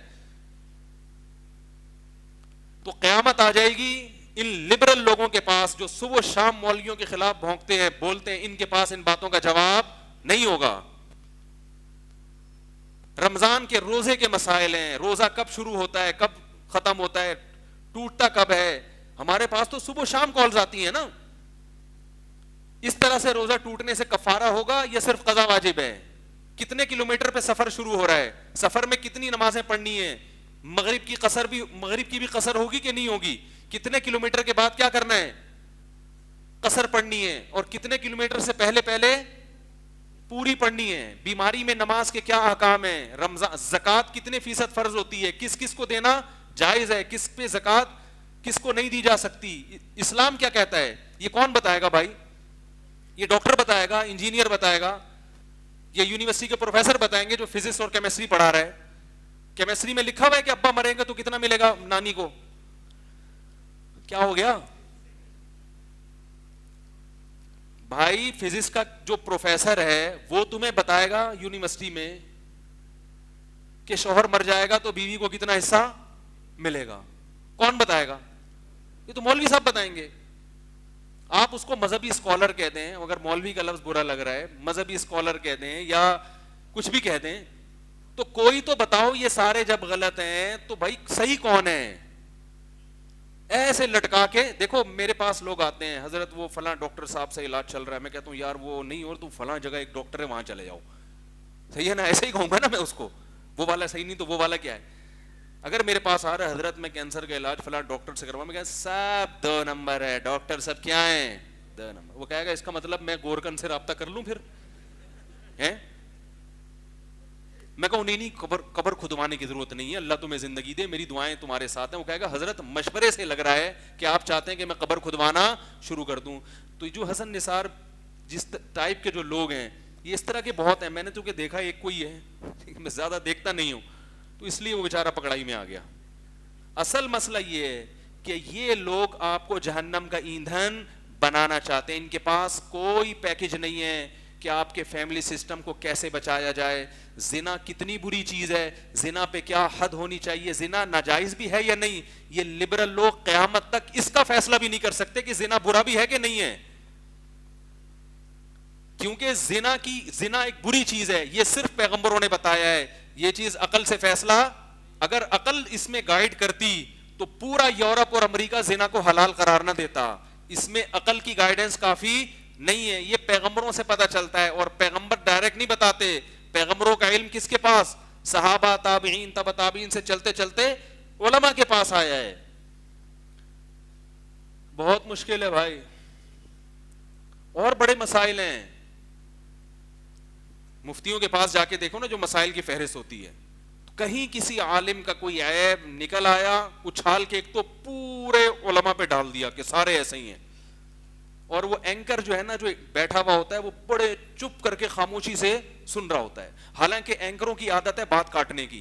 تو قیامت آ جائے گی ان لبرل لوگوں کے پاس جو صبح شام مولویوں کے خلاف بھونکتے ہیں, بولتے ہیں, ان کے پاس ان باتوں کا جواب نہیں ہوگا. رمضان کے روزے کے مسائل ہیں, روزہ کب شروع ہوتا ہے, کب ختم ہوتا ہے, ٹوٹتا کب ہے. ہمارے پاس تو صبح شام کالز آتی ہیں نا. اس طرح سے روزہ ٹوٹنے سے کفارہ ہوگا یا صرف قضا واجب ہے, کتنے کلومیٹر پہ سفر شروع ہو رہا ہے, سفر میں کتنی نمازیں پڑھنی ہیں, مغرب کی بھی قصر ہوگی کہ نہیں ہوگی, کتنے کلومیٹر کے بعد کیا کرنا ہے, قصر پڑھنی ہے, اور کتنے کلومیٹر سے پہلے پوری پڑھنی ہے. بیماری میں نماز کے کیا احکام ہیں, رمضان زکوٰۃ کتنے فیصد فرض ہوتی ہے, کس کس کو دینا جائز ہے, کس پہ زکوٰۃ کس کو نہیں دی جا سکتی, اسلام کیا کہتا ہے. یہ کون بتائے گا بھائی, یہ ڈاکٹر بتائے گا, انجینئر بتائے گا, یہ یونیورسٹی کے پروفیسر بتائیں گے جو فزکس اور کیمسٹری پڑھا رہا ہے. کیمسٹری میں لکھا ہوا ہے کہ ابا مریں گے تو کتنا ملے گا نانی کو, کیا ہو گیا بھائی. فزکس کا جو پروفیسر ہے وہ تمہیں بتائے گا یونیورسٹی میں کہ شوہر مر جائے گا تو بیوی کو کتنا حصہ ملے گا, کون بتائے گا, یہ تو مولوی صاحب بتائیں گے. آپ اس کو مذہبی اسکالر کہہ دیں, اگر مولوی کا لفظ برا لگ رہا ہے, مذہبی اسکالر کہہ دیں یا کچھ بھی کہہ دیں, تو کوئی تو بتاؤ یہ سارے جب غلط ہیں تو بھائی صحیح کون ہے. ایسے لٹکا کے دیکھو, میرے پاس لوگ آتے ہیں, حضرت وہ فلاں ڈاکٹر صاحب سے علاج چل رہا ہے, میں کہتا ہوں یار وہ نہیں, اور تو فلاں جگہ ایک ڈاکٹر ہے وہاں چلے جاؤ, صحیح ہے نا, ایسے ہی کہوں گا نا میں اس کو, وہ والا صحیح نہیں تو وہ والا کیا ہے. اگر میرے پاس آ رہا ہے حضرت میں کینسر کا علاج فلاں ڈاکٹر سے کرواؤں, میں کہا سب 2 نمبر ہے, ڈاکٹر سب کیا ہیں 2 نمبر. وہ کہے گا اس کا مطلب میں گورکن سے رابطہ کر لوں پھر ہیں. میں کہوں نہیں قبر کھدوانے کی ضرورت نہیں ہے, اللہ تمہیں زندگی دے, میری دعائیں تمہارے ساتھ ہیں. وہ کہے گا حضرت مشورے سے لگ رہا ہے کہ آپ چاہتے ہیں کہ میں قبر کھدوانا شروع کر دوں. تو جو حسن نثار جس ٹائپ کے جو لوگ ہیں, یہ اس طرح کے بہت ہیں. میں نے تو کہ دیکھا ایک کوئی ہے, میں زیادہ دیکھتا نہیں ہوں, تو اس لیے وہ بیچارہ پکڑائی میں آ گیا. اصل مسئلہ یہ ہے کہ یہ لوگ آپ کو جہنم کا ایندھن بنانا چاہتے ہیں. ان کے پاس کوئی پیکج نہیں ہے کہ آپ کے فیملی سسٹم کو کیسے بچایا جائے. زنا کتنی بری چیز ہے, زنا پہ کیا حد ہونی چاہیے, زنا ناجائز بھی ہے یا نہیں, یہ لبرل لوگ قیامت تک اس کا فیصلہ بھی نہیں کر سکتے کہ زنا برا بھی ہے کہ نہیں ہے, کیونکہ زنا ایک بری چیز ہے. یہ صرف پیغمبروں نے بتایا ہے. یہ چیز عقل سے فیصلہ, اگر عقل اس میں گائیڈ کرتی تو پورا یورپ اور امریکہ زنا کو حلال قرار نہ دیتا. اس میں عقل کی گائیڈنس کافی نہیں ہے, یہ پیغمبروں سے پتہ چلتا ہے, اور پیغمبر ڈائریکٹ نہیں بتاتے. پیغمبروں کا علم کس کے پاس, صحابہ, تابعین, تبع تابعین سے چلتے چلتے علماء کے پاس آیا ہے. بہت مشکل ہے بھائی, اور بڑے مسائل ہیں. مفتیوں کے پاس جا کے دیکھو نا جو مسائل کی فہرست ہوتی ہے, کہیں کسی عالم کا کوئی عیب نکل آیا, اچھال کے ایک تو پورے علماء پہ ڈال دیا کہ سارے ایسے ہی ہیں. اور وہ اینکر جو ہے نا, جو بیٹھا ہوا ہوتا ہے, وہ بڑے چپ کر کے خاموشی سے سن رہا ہوتا ہے. حالانکہ اینکروں کی عادت ہے بات کاٹنے کی,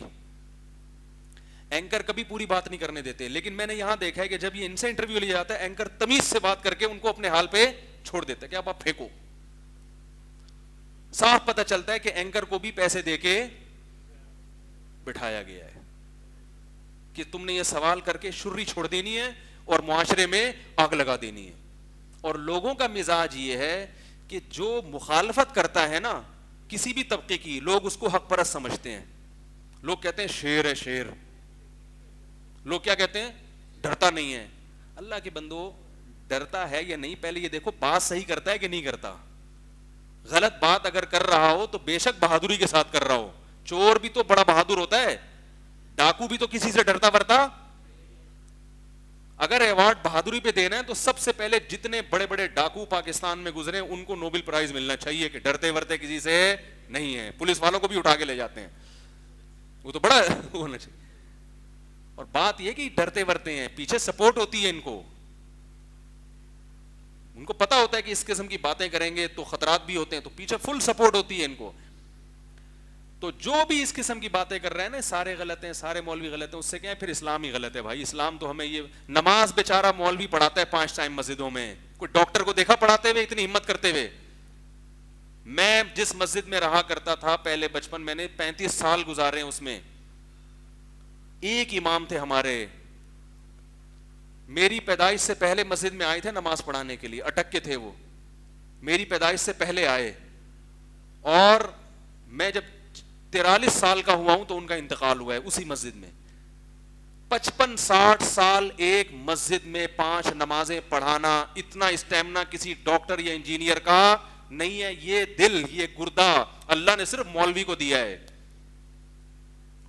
اینکر کبھی پوری بات نہیں کرنے دیتے. لیکن میں نے یہاں دیکھا ہے کہ جب یہ ان سے انٹرویو لیا جاتا ہے, اینکر تمیز سے بات کر کے ان کو اپنے حال پہ چھوڑ دیتا ہے کہ اب آپ پھینکو. صاف پتہ چلتا ہے کہ اینکر کو بھی پیسے دے کے بٹھایا گیا ہے کہ تم نے یہ سوال کر کے شرری چھوڑ دینی ہے اور معاشرے میں آگ لگا دینی ہے. اور لوگوں کا مزاج یہ ہے کہ جو مخالفت کرتا ہے نا کسی بھی طبقے کی, لوگ اس کو حق پرست سمجھتے ہیں. لوگ کہتے ہیں شیر ہے شیر. لوگ کیا کہتے ہیں, ڈرتا نہیں ہے. اللہ کے بندو, ڈرتا ہے یا نہیں پہلے یہ دیکھو, بات صحیح کرتا ہے کہ نہیں کرتا. غلط بات اگر کر رہا ہو تو بے شک بہادری کے ساتھ کر رہا ہو. چور بھی تو بڑا بہادر ہوتا ہے, ڈاکو بھی تو کسی سے ڈرتا ورتا. اگر ایوارڈ بہادری پہ دینا ہے تو سب سے پہلے جتنے بڑے بڑے ڈاکو پاکستان میں گزرے ان کو نوبل پرائز ملنا چاہیے کہ ڈرتے ورتے کسی سے نہیں ہے. پولیس والوں کو بھی اٹھا کے لے جاتے ہیں, وہ تو بڑا ہونا چاہیے. اور بات یہ کہ ڈرتے ورتے ہیں, پیچھے سپورٹ ہوتی ہے ان کو پتا ہوتا ہے کہ اس قسم کی باتیں کریں گے تو خطرات بھی ہوتے ہیں, تو پیچھے فل سپورٹ ہوتی ہے ان کو. تو جو بھی اس قسم کی باتیں کر رہے ہیں نا سارے غلط ہیں, سارے مولوی غلط ہیں, اس سے کیا ہے پھر اسلام ہی غلط ہے بھائی. اسلام تو ہمیں یہ نماز بیچارہ مولوی پڑھاتا ہے 5 ٹائم مسجدوں میں, کوئی ڈاکٹر کو دیکھا پڑھاتے ہوئے اتنی ہمت کرتے ہوئے؟ میں جس مسجد میں رہا کرتا تھا پہلے بچپن, میں نے 35 سال گزارے اس میں, ایک امام تھے ہمارے, میری پیدائش سے پہلے مسجد میں آئے تھے نماز پڑھانے کے لیے, اٹک کے تھے وہ, میری پیدائش سے پہلے آئے, اور میں جب 43 سال کا ہوا ہوں تو ان کا انتقال ہوا ہے اسی مسجد میں. 55-60 سال ایک مسجد میں 5 نمازیں پڑھانا, اتنا اسٹیمنا کسی ڈاکٹر یا انجینئر کا نہیں ہے. یہ دل, یہ گردہ اللہ نے صرف مولوی کو دیا ہے.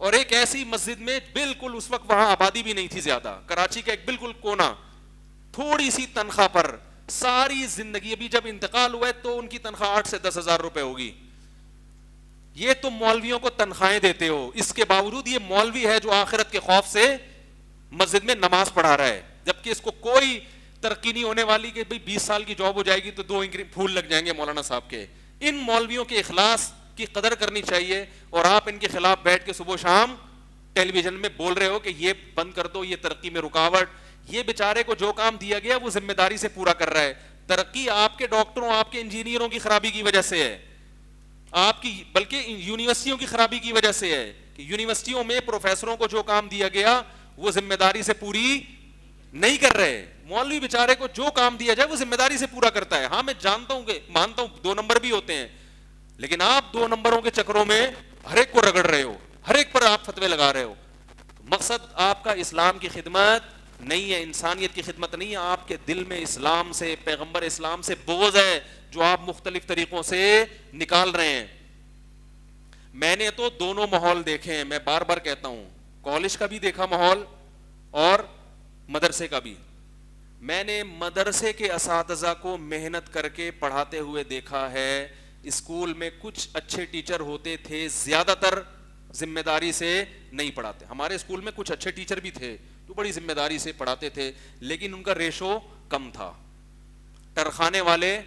اور ایک ایسی مسجد میں بالکل اس وقت وہاں آبادی بھی نہیں تھی زیادہ, کراچی کا ایک بالکل کونا, تھوڑی سی تنخواہ پر ساری زندگی. ابھی جب انتقال ہوا ہے تو ان کی تنخواہ 8 سے 10 ہزار روپے ہوگی. یہ تم مولویوں کو تنخواہیں دیتے ہو, اس کے باوجود یہ مولوی ہے جو آخرت کے خوف سے مسجد میں نماز پڑھا رہا ہے, جبکہ اس کو کوئی ترقی نہیں ہونے والی کہ بھئی 20 سال کی جاب ہو جائے گی تو 2 پھول لگ جائیں گے مولانا صاحب کے. ان مولویوں کے اخلاص کی قدر کرنی چاہیے, اور آپ ان کے خلاف بیٹھ کے صبح شام ٹیلی ویژن میں بول رہے ہو کہ یہ بند کر دو, یہ ترقی میں رکاوٹ. یہ بیچارے کو جو کام دیا گیا وہ ذمہ داری سے پورا کر رہا ہے. ترقی آپ کے ڈاکٹروں, آپ کے انجینئروں کی خرابی کی وجہ سے ہے, آپ کی بلکہ یونیورسٹیوں کی خرابی کی وجہ سے ہے کہ یونیورسٹیوں میں پروفیسروں کو جو کام دیا گیا وہ ذمہ داری سے پوری نہیں کر رہے. مولوی بیچارے کو جو کام دیا جائے وہ ذمہ داری سے پورا کرتا ہے. ہاں میں جانتا ہوں کہ مانتا ہوں 2 نمبر بھی ہوتے ہیں, لیکن آپ 2 نمبروں کے چکروں میں ہر ایک کو رگڑ رہے ہو, ہر ایک پر آپ فتوے لگا رہے ہو. مقصد آپ کا اسلام کی خدمت نہیں ہے, انسانیت کی خدمت نہیں ہے. آپ کے دل میں اسلام سے, پیغمبر اسلام سے بغض ہے جو آپ مختلف طریقوں سے نکال رہے ہیں. میں نے تو دونوں ماحول دیکھے ہیں, میں بار بار کہتا ہوں, کالج کا بھی دیکھا ماحول اور مدرسے کا بھی. میں نے مدرسے کے اساتذہ کو محنت کر کے پڑھاتے ہوئے دیکھا ہے. اسکول میں کچھ اچھے ٹیچر ہوتے تھے, زیادہ تر ذمہ داری سے نہیں پڑھاتے. ہمارے اسکول میں کچھ اچھے ٹیچر بھی تھے جو بڑی ذمہ داری سے پڑھاتے تھے, لیکن ان کا ریشو کم تھا, ٹرخانے والے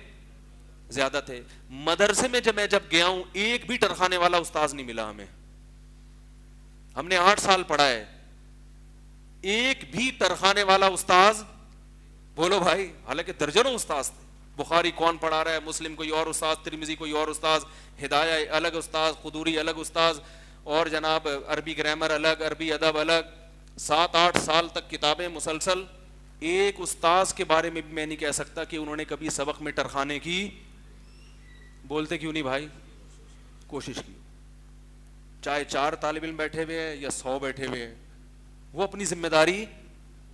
زیادہ تھے. مدرسے میں جب گیا ہوں ایک بھی ٹرخانے والا استاذ نہیں ملا ہمیں. ہم نے 8 سال پڑھا ہے, ایک بھی ٹرخانے والا استاذ بولو بھائی, حالانکہ درجنوں استاذ تھے. بخاری کون پڑھا رہا ہے, مسلم کوئی اور استاذ, ترمذی کوئی اور استاذ, ہدایہ الگ استاذ, قدوری الگ استاذ, اور جناب عربی گرامر الگ, عربی ادب الگ. 7-8 سال تک کتابیں مسلسل. ایک استاذ کے بارے میں بھی میں نہیں کہہ سکتا کہ انہوں نے کبھی سبق میں ٹرخانے کی. بولتے کیوں نہیں بھائی؟ کوشش کی. چاہے 4 طالب علم بیٹھے ہوئے ہیں یا 100 بیٹھے ہوئے ہیں, وہ اپنی ذمہ داری,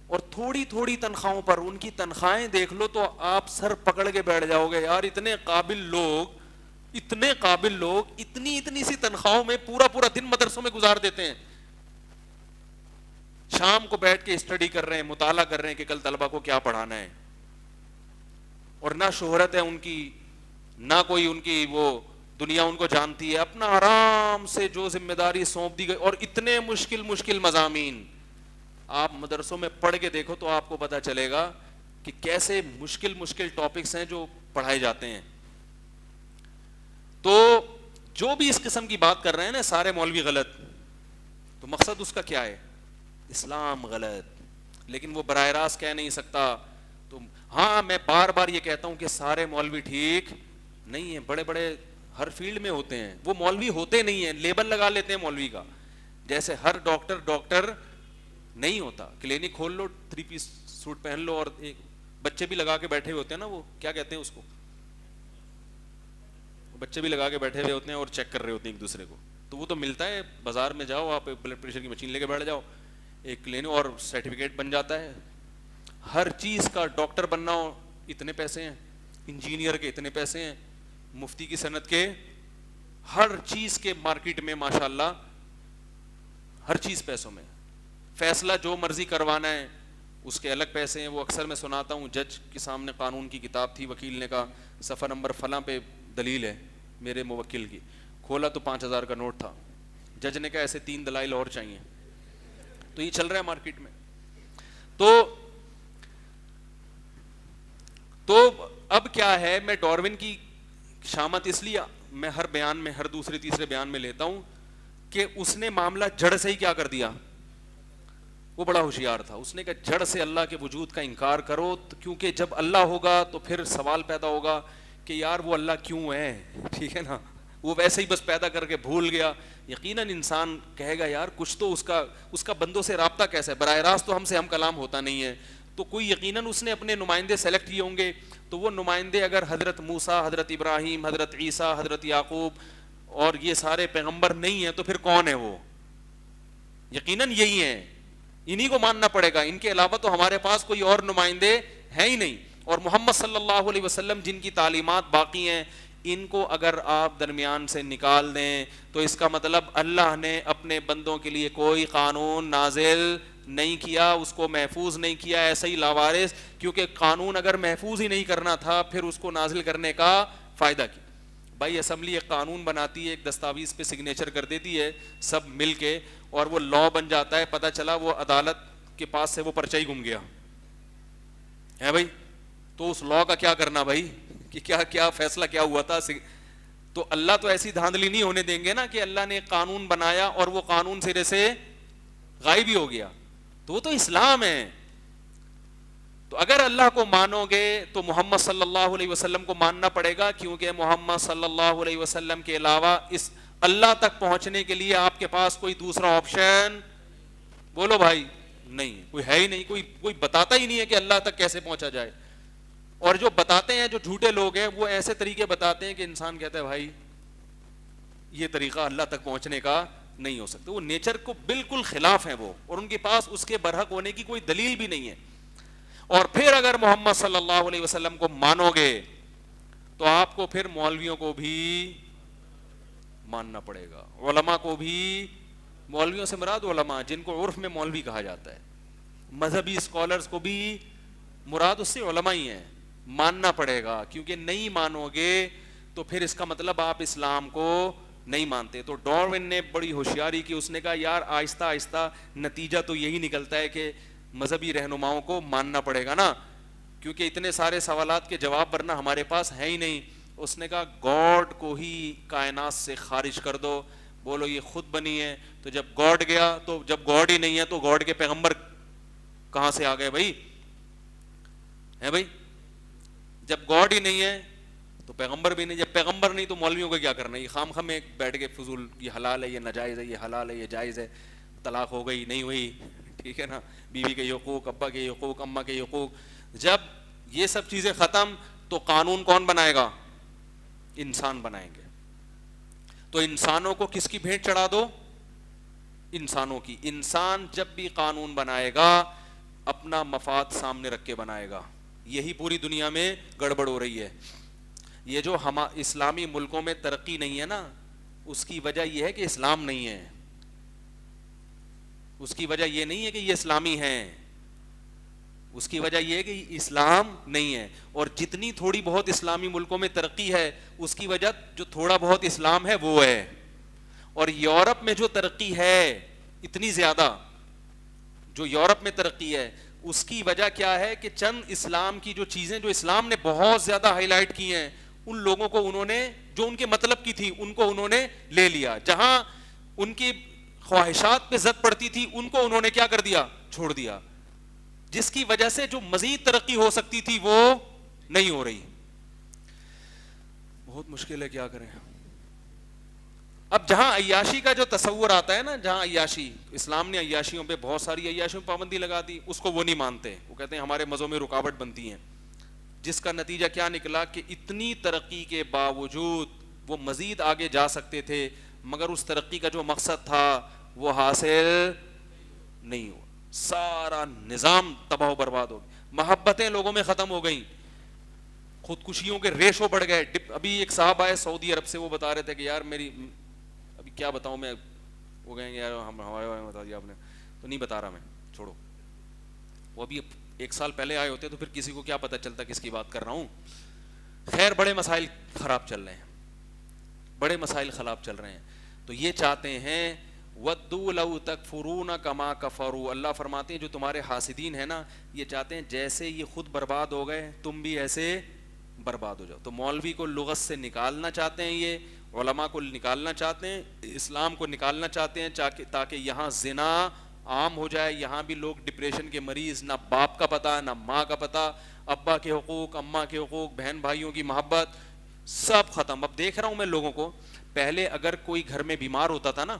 اور تھوڑی تھوڑی تنخواہوں پر, ان کی تنخواہیں دیکھ لو تو آپ سر پکڑ کے بیٹھ جاؤ گے. یار اتنے قابل لوگ, اتنی سی تنخواہوں میں پورا دن مدرسوں میں گزار دیتے ہیں. شام کو بیٹھ کے اسٹڈی کر رہے ہیں, مطالعہ کر رہے ہیں کہ کل طلبہ کو کیا پڑھانا ہے. اور نہ شہرت ہے ان کی, نہ کوئی ان کی وہ دنیا ان کو جانتی ہے. اپنا آرام سے جو ذمہ داری سونپ دی گئی, اور اتنے مشکل مضامین آپ مدرسوں میں پڑھ کے دیکھو تو آپ کو پتا چلے گا کہ کیسے مشکل ٹاپکس ہیں جو پڑھائے جاتے ہیں. تو جو بھی اس قسم کی بات کر رہے ہیں نا سارے مولوی غلط, تو مقصد اس کا کیا ہے؟ اسلام غلط. لیکن وہ براہ راست کہہ نہیں سکتا. تو ہاں میں بار بار یہ کہتا ہوں کہ سارے مولوی ٹھیک نہیں ہیں. بڑے ہر فیلڈ میں ہوتے ہیں, وہ مولوی ہوتے نہیں ہیں, لیبل لگا لیتے ہیں مولوی کا. جیسے ہر ڈاکٹر نہیں ہوتا. کلینک کھول لو, 3 پیس سوٹ پہن لو, اور ایک بچے بھی لگا کے بیٹھے ہوتے ہیں نا, وہ کیا کہتے ہیں اس کو, بچے بھی لگا کے بیٹھے ہوئے ہوتے ہیں اور چیک کر رہے ہوتے ہیں ایک دوسرے کو. تو وہ تو ملتا ہے بازار میں, جاؤ آپ بلڈ پریشر کی مشین لے کے بیٹھ جاؤ, ایک کلینک, اور سرٹیفکیٹ بن جاتا ہے. ہر چیز کا ڈاکٹر بننا ہو اتنے پیسے ہیں, انجینئر کے اتنے پیسے ہیں, مفتی کی صنعت کے, ہر چیز کے مارکیٹ میں ماشاءاللہ ہر چیز پیسوں میں. فیصلہ جو مرضی کروانا ہے اس کے الگ پیسے ہیں. وہ اکثر میں سناتا ہوں, جج کے سامنے قانون کی کتاب تھی, وکیل نے کہا صفحہ نمبر فلاں پہ دلیل ہے میرے موکل کی, کھولا تو 5000 کا نوٹ تھا. جج نے کہا ایسے 3 دلائل اور چاہیے. تو یہ چل رہا ہے مارکیٹ میں. تو اب کیا ہے, میں ڈاروین کی شامت اس لیے میں ہر بیان میں, ہر دوسرے تیسرے بیان میں لیتا ہوں کہ اس نے معاملہ جڑ سے ہی کیا کر دیا. وہ بڑا ہوشیار تھا, اس نے کہا جڑ سے اللہ کے وجود کا انکار کرو, کیونکہ جب اللہ ہوگا تو پھر سوال پیدا ہوگا کہ یار وہ اللہ کیوں ہے, ٹھیک ہے نا, وہ ویسے ہی بس پیدا کر کے بھول گیا. یقیناً انسان کہے گا یار کچھ تو اس کا بندوں سے رابطہ کیسا ہے, براہ راست تو ہم کلام ہوتا نہیں ہے, تو کوئی یقیناً اس نے اپنے نمائندے سلیکٹ کیے ہوں گے. تو وہ نمائندے اگر حضرت موسیٰ, حضرت ابراہیم, حضرت عیسیٰ, حضرت یعقوب اور یہ سارے پیغمبر نہیں ہیں تو پھر کون ہے وہ؟ یقیناً یہی ہیں, انہی کو ماننا پڑے گا. ان کے علاوہ تو ہمارے پاس کوئی اور نمائندے ہیں ہی نہیں. اور محمد صلی اللہ علیہ وسلم جن کی تعلیمات باقی ہیں, ان کو اگر آپ درمیان سے نکال دیں تو اس کا مطلب اللہ نے اپنے بندوں کے لیے کوئی قانون نازل نہیں کیا, اس کو محفوظ نہیں کیا, ایسا ہی لاوارث. کیونکہ قانون اگر محفوظ ہی نہیں کرنا تھا پھر اس کو نازل کرنے کا فائدہ کیا؟ بھائی اسمبلی ایک قانون بناتی ہے, ایک دستاویز پہ سگنیچر کر دیتی ہے سب مل کے, اور وہ لا بن جاتا ہے, پتہ چلا وہ عدالت کے پاس سے وہ پرچہ ہی گم گیا ہے بھائی, تو اس لا کا کیا کرنا بھائی, کہ کیا فیصلہ کیا ہوا تھا. تو اللہ تو ایسی دھاندلی نہیں ہونے دیں گے نا کہ اللہ نے ایک قانون بنایا اور وہ قانون سرے سے غائب ہی ہو گیا. تو وہ تو اسلام ہے. تو اگر اللہ کو مانو گے تو محمد صلی اللہ علیہ وسلم کو ماننا پڑے گا, کیونکہ محمد صلی اللہ علیہ وسلم کے علاوہ اس اللہ تک پہنچنے کے لیے آپ کے پاس کوئی دوسرا آپشن, بولو بھائی, نہیں, کوئی ہے ہی نہیں. کوئی بتاتا ہی نہیں ہے کہ اللہ تک کیسے پہنچا جائے. اور جو بتاتے ہیں, جو جھوٹے لوگ ہیں, وہ ایسے طریقے بتاتے ہیں کہ انسان کہتا ہے بھائی یہ طریقہ اللہ تک پہنچنے کا نہیں ہو سکتا. وہ نیچر کو بالکل خلاف ہیں وہ, اور ان کے پاس اس کے برحق ہونے کی کوئی دلیل بھی نہیں ہے. اور پھر اگر محمد صلی اللہ علیہ وسلم کو مانو گے تو آپ کو پھر مولویوں کو بھی ماننا پڑے گا, علماء کو بھی. مولویوں سے مراد علماء جن کو عرف میں مولوی کہا جاتا ہے, مذہبی اسکالرز کو بھی مراد اس سے علماء ہی ہیں. ماننا پڑے گا, کیونکہ نہیں مانو گے تو پھر اس کا مطلب آپ اسلام کو نہیں مانتے. تو ڈارون نے بڑی ہوشیاری کی, اس نے کہا یار آہستہ آہستہ نتیجہ تو یہی نکلتا ہے کہ مذہبی رہنماؤں کو ماننا پڑے گا نا, کیونکہ اتنے سارے سوالات کے جواب ورنہ ہمارے پاس ہے ہی نہیں. اس نے کہا گاڈ کو ہی کائنات سے خارج کر دو. بولو یہ خود بنی ہے, تو جب گاڈ گیا تو جب گاڈ ہی نہیں ہے تو گاڈ کے پیغمبر کہاں سے آ گئے بھائی, ہے بھائی؟ جب گاڈ ہی نہیں ہے تو پیغمبر بھی نہیں, جب پیغمبر نہیں تو مولویوں کو کیا کرنا ہے؟ یہ خام خام میں بیٹھ کے فضول, یہ حلال ہے, یہ ناجائز ہے, یہ حلال ہے, یہ جائز ہے, طلاق ہو گئی نہیں ہوئی, ٹھیک ہے نا, بیوی کے حقوق, ابا کے حقوق, اماں کے حقوق. جب یہ سب چیزیں ختم تو قانون کون بنائے گا؟ انسان بنائیں گے. تو انسانوں کو کس کی بھیٹ چڑھا دو؟ انسانوں کی. انسان جب بھی قانون بنائے گا اپنا مفاد سامنے رکھ کے بنائے گا. یہی پوری دنیا میں گڑبڑ ہو رہی ہے. یہ جو اسلامی ملکوں میں ترقی نہیں ہے نا, اس کی وجہ یہ ہے کہ اسلام نہیں ہے. اس کی وجہ یہ نہیں ہے کہ یہ اسلامی ہیں, اس کی وجہ یہ ہے کہ اسلام نہیں ہے. اور جتنی تھوڑی بہت اسلامی ملکوں میں ترقی ہے اس کی وجہ جو تھوڑا بہت اسلام ہے وہ ہے. اور یورپ میں جو ترقی ہے اتنی زیادہ, جو یورپ میں ترقی ہے اس کی وجہ کیا ہے کہ چند اسلام کی جو چیزیں جو اسلام نے بہت زیادہ ہائی لائٹ کی ہیں, ان لوگوں کو انہوں نے, جو ان کے مطلب کی تھی ان کو انہوں نے لے لیا. جہاں ان کی خواہشات پہ زد پڑتی تھی ان کو انہوں نے کیا کر دیا؟ چھوڑ دیا. جس کی وجہ سے جو مزید ترقی ہو سکتی تھی وہ نہیں ہو رہی. بہت مشکل ہے, کیا کریں. اب جہاں عیاشی کا جو تصور آتا ہے نا, جہاں عیاشی, اسلام نے عیاشیوں پہ بہت ساری عیاشیوں پہ پابندی لگا دی, اس کو وہ نہیں مانتے. وہ کہتے ہیں ہمارے مزوں میں رکاوٹ بنتی ہیں. جس کا نتیجہ کیا نکلا کہ اتنی ترقی کے باوجود وہ مزید آگے جا سکتے تھے, مگر اس ترقی کا جو مقصد تھا وہ حاصل نہیں ہوا. سارا نظام تباہ و برباد ہو گیا. محبتیں لوگوں میں ختم ہو گئیں, خودکشیوں کے ریشو بڑھ گئے. ابھی ایک صاحب آئے سعودی عرب سے, وہ بتا رہے تھے کہ یار میری, ابھی کیا بتاؤں میں, وہ کہیں گے یار ہمارے بارے میں بتا دیا آپ نے, تو نہیں بتا رہا میں, چھوڑو. وہ ابھی 1 سال پہلے آئے ہوتے تو پھر کسی کو کیا پتہ چلتا کس کی بات کر رہا ہوں. خیر, بڑے مسائل خراب چل رہے ہیں, بڑے مسائل خراب چل رہے ہیں. تو یہ چاہتے ہیں وَدُّوا لَوْ تَكْفُرُونَ كَمَا كَفَرُوا. اللہ فرماتے ہیں جو تمہارے حاسدین ہیں نا, یہ چاہتے ہیں جیسے یہ خود برباد ہو گئے تم بھی ایسے برباد ہو جاؤ. تو مولوی کو لغت سے نکالنا چاہتے ہیں یہ, علماء کو نکالنا چاہتے ہیں, اسلام کو نکالنا چاہتے ہیں تاکہ یہاں زنا عام ہو جائے, یہاں بھی لوگ ڈپریشن کے مریض, نہ باپ کا پتہ نہ ماں کا پتہ, ابا کے حقوق, اماں کے حقوق, بہن بھائیوں کی محبت, سب ختم. اب دیکھ رہا ہوں میں لوگوں کو, پہلے اگر کوئی گھر میں بیمار ہوتا تھا نا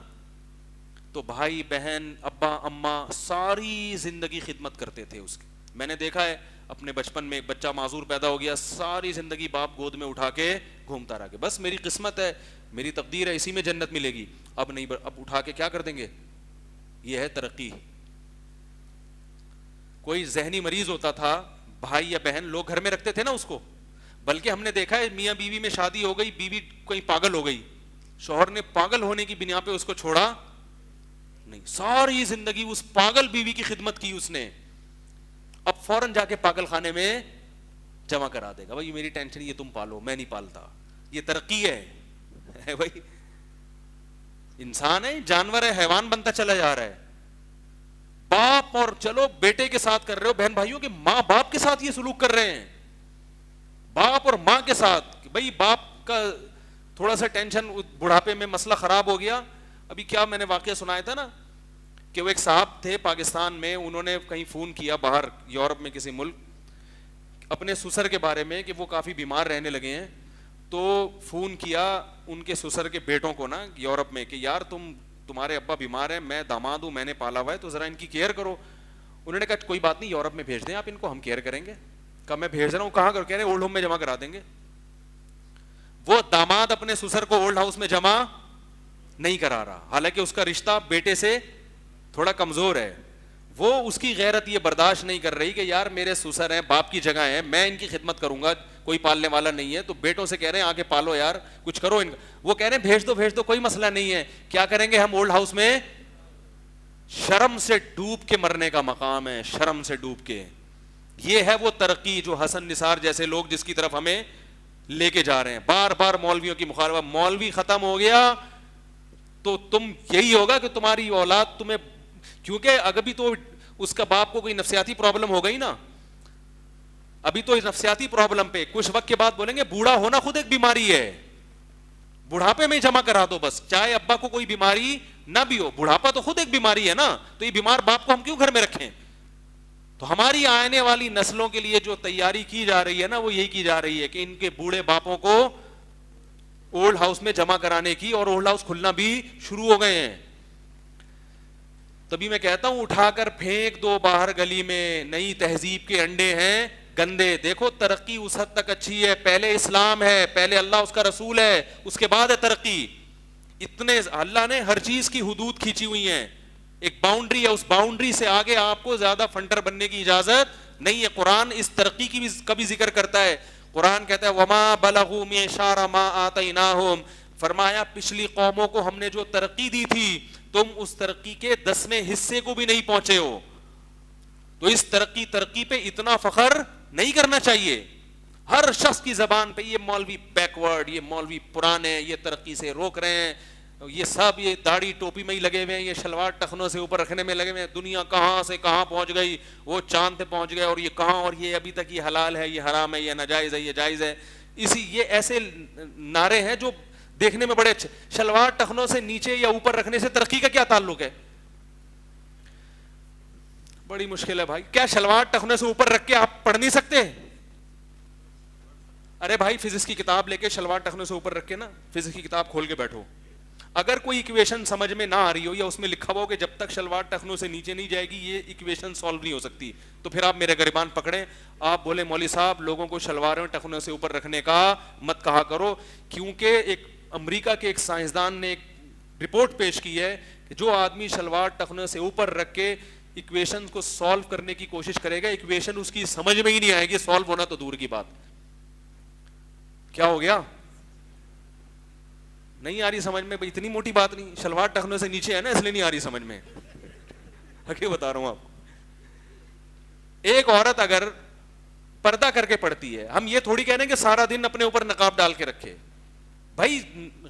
تو بھائی بہن ابا اماں ساری زندگی خدمت کرتے تھے اس کی. میں نے دیکھا ہے اپنے بچپن میں, ایک بچہ معذور پیدا ہو گیا, ساری زندگی باپ گود میں اٹھا کے گھومتا رہا کہ بس میری قسمت ہے, میری تقدیر ہے, اسی میں جنت ملے گی. اب نہیں, اب اٹھا کے کیا کر دیں گے. یہ ہے ترقی. کوئی ذہنی مریض ہوتا تھا, بھائی یا بہن لوگ گھر میں رکھتے تھے نا اس کو, بلکہ ہم نے دیکھا ہے میاں بیوی میں شادی ہو گئی, بیوی کوئی پاگل ہو گئی, شوہر نے پاگل ہونے کی بنا پہ اس کو چھوڑا نہیں, ساری زندگی اس پاگل بیوی کی خدمت کی اس نے. اب فوراً جا کے پاگل خانے میں جمع کرا دے گا, بھائی میری ٹینشن یہ تم پالو, میں نہیں پالتا. یہ ترقی ہے بھائی. انسان ہے, جانور ہے, حیوان بنتا چلا جا رہا ہے. باپ اور چلو بیٹے کے ساتھ کر رہے ہو, بہن بھائیوں کے ماں باپ کے ساتھ یہ سلوک کر رہے ہیں, باپ اور ماں کے ساتھ. بھائی باپ کا تھوڑا سا ٹینشن, بڑھاپے میں مسئلہ خراب ہو گیا. ابھی کیا میں نے واقعہ سنایا تھا نا کہ وہ ایک صاحب تھے پاکستان میں, انہوں نے کہیں فون کیا باہر یورپ میں کسی ملک, اپنے سسر کے بارے میں کہ وہ کافی بیمار رہنے لگے ہیں. تو فون کیا ان کے سسر کے بیٹوں کو نا یورپ میں کہ یار تمہارے ابا بیمار ہیں, میں داماد ہوں, میں نے پالا ہوا ہے, تو ذرا ان کی کیئر کرو. انہوں نے کہا کوئی بات نہیں, یورپ میں بھیج دیں آپ ان کو, ہم کیئر کریں گے. کہا میں بھیج رہا ہوں, کہاں کرو, کہہ رہے اولڈ ہوم میں جمع کرا دیں گے. وہ داماد اپنے سسر کو اولڈ ہاؤس میں جمع نہیں کرا رہا, حالانکہ اس کا رشتہ بیٹے سے تھوڑا کمزور ہے. وہ اس کی غیرت یہ برداشت نہیں کر رہی کہ یار میرے سسر ہیں, باپ کی جگہ ہیں, میں ان کی خدمت کروں گا, کوئی پالنے والا نہیں ہے. تو بیٹوں سے کہہ رہے ہیں آگے پالو یار, کچھ کرو ان کا. وہ کہہ رہے ہیں بھیج دو کوئی مسئلہ نہیں ہے. کیا کریں گے ہم اولڈ ہاؤس میں, شرم سے ڈوب کے مرنے کا مقام ہے, شرم سے ڈوب کے. یہ ہے وہ ترقی جو حسن نثار جیسے لوگ جس کی طرف ہمیں لے کے جا رہے ہیں. بار بار مولویوں کی مخالفت, مولوی ختم ہو گیا تو تم یہی ہوگا کہ تمہاری اولاد تمہیں, کیونکہ اگر بھی تو اس کا باپ کو کوئی نفسیاتی پرابلم ہو گئی نا, ابھی تو اس نفسیاتی پرابلم پہ کچھ وقت کے بعد بولیں گے بوڑھا ہونا خود ایک بیماری ہے, بڑھاپے میں جمع کرا دو بس, چاہے ابا کو کوئی بیماری نہ بھی ہو, بڑھاپا تو خود ایک بیماری ہے نا, تو یہ بیمار باپ کو ہم کیوں گھر میں رکھیں. تو ہماری آنے والی نسلوں کے لیے جو تیاری کی جا رہی ہے نا, وہ یہی کی جا رہی ہے کہ ان کے بوڑھے باپوں کو اولڈ ہاؤس میں جمع کرانے کی, اور اولڈ ہاؤس کھلنا بھی شروع ہو گئے ہیں. تبھی میں کہتا ہوں اٹھا کر پھینک دو باہر گلی میں, نئی تہذیب کے انڈے ہیں گندے. دیکھو ترقی اس حد تک اچھی ہے, پہلے اسلام ہے, پہلے اللہ اس کا رسول ہے, اس کے بعد ہے ترقی. اتنے اللہ نے ہر چیز کی حدود کھینچی ہوئی ہیں, ایک باؤنڈری ہے, اس باؤنڈری سے آگے آپ کو زیادہ فنٹر بننے کی اجازت نہیں ہے. قرآن اس ترقی کی بھی کبھی ذکر کرتا ہے. قرآن کہتا ہے وما بلغوا معشار ما آتیناہم, فرمایا پچھلی قوموں کو ہم نے جو ترقی دی تھی تم اس ترقی کے 10ویں حصے کو بھی نہیں پہنچے ہو. تو اس ترقی پہ اتنا فخر نہیں کرنا چاہیے. ہر شخص کی زبان پہ یہ مولوی بیکورڈ, یہ مولوی پرانے, یہ ترقی سے روک رہے ہیں, یہ سب یہ داڑھی ٹوپی میں ہی لگے ہوئے ہیں, یہ شلوار ٹخنوں سے اوپر رکھنے میں لگے ہوئے ہیں, دنیا کہاں سے کہاں پہنچ گئی, وہ چاند پہ پہنچ گئے, اور یہ کہاں, اور یہ ابھی تک یہ حلال ہے, یہ حرام ہے, یہ ناجائز ہے, یہ جائز ہے. یہ ایسے نعرے ہیں جو دیکھنے میں بڑے اچھے. شلوار ٹخنوں سے نیچے یا اوپر رکھنے سے ترقی کا کیا تعلق ہے؟ بڑی مشکل ہے بھائی. کیا شلوار ٹخنوں سے اوپر رکھ کے آپ پڑھ نہیں سکتے؟ ارے بھائی فزکس کی کتاب لے کے شلوار ٹخنوں سے اوپر رکھ کے نا, فزکس کی کتاب کھول کے بیٹھو. اگر کوئی ایکویشن سمجھ میں نہ آ رہی ہو, یا اس میں لکھا ہو کہ جب تک شلوار ٹخنوں سے نیچے نہیں جائے گی یہ ایکویشن سالو نہیں ہو سکتی, تو پھر آپ میرے گریبان پکڑیں, آپ بولے مولوی صاحب لوگوں کو شلواروں ٹخنوں سے اوپر رکھنے کا مت کہا کرو, کیونکہ ایک امریکہ کے ایک سائنسدان نے ایک رپورٹ پیش کی ہے کہ جو آدمی شلوار ٹخنوں سے اوپر رکھ کے ایکویشن کو سالو کرنے کی کوشش کرے گا, ایکویشن اس کی سمجھ میں ہی نہیں آئے گی, سالو ہونا تو دور کی بات. کیا ہو گیا؟ نہیں آ رہی سمجھ میں؟ اتنی موٹی بات نہیں, شلوار ٹخنوں سے نیچے ہے نا اس لیے نہیں آ رہی سمجھ میں. حقیقت بتا رہا ہوں آپ. ایک عورت اگر پردہ کر کے پڑتی ہے, ہم یہ تھوڑی کہہ رہے ہیں کہ سارا دن اپنے اوپر نقاب ڈال کے رکھے. بھائی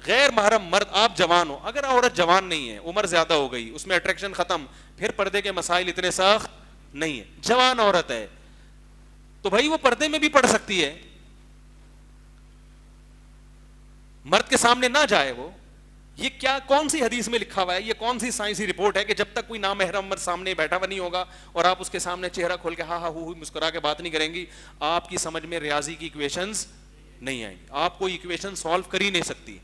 غیر محرم مرد, آپ جوان ہو, اگر عورت جوان نہیں ہے, عمر زیادہ ہو گئی, اس میں اٹریکشن ختم, پھر پردے کے مسائل اتنے سخت نہیں ہے. جوان عورت ہے تو بھائی وہ پردے میں بھی پڑھ سکتی ہے. مرد کے سامنے نہ جائے وہ. یہ کیا کون سی حدیث میں لکھا ہوا ہے, یہ کون سی سائنسی رپورٹ ہے کہ جب تک کوئی نامحرم مرد سامنے بیٹھا ہوا نہیں ہوگا اور آپ اس کے سامنے چہرہ کھول کے ہاں ہاں ہو مسکرا کے بات نہیں کریں گی, آپ کی سمجھ میں ریاضی کی ایکویشنز نہیں آئیں گی, آپ کوئی ایکویشن سالو کر ہی نہیں سکتی.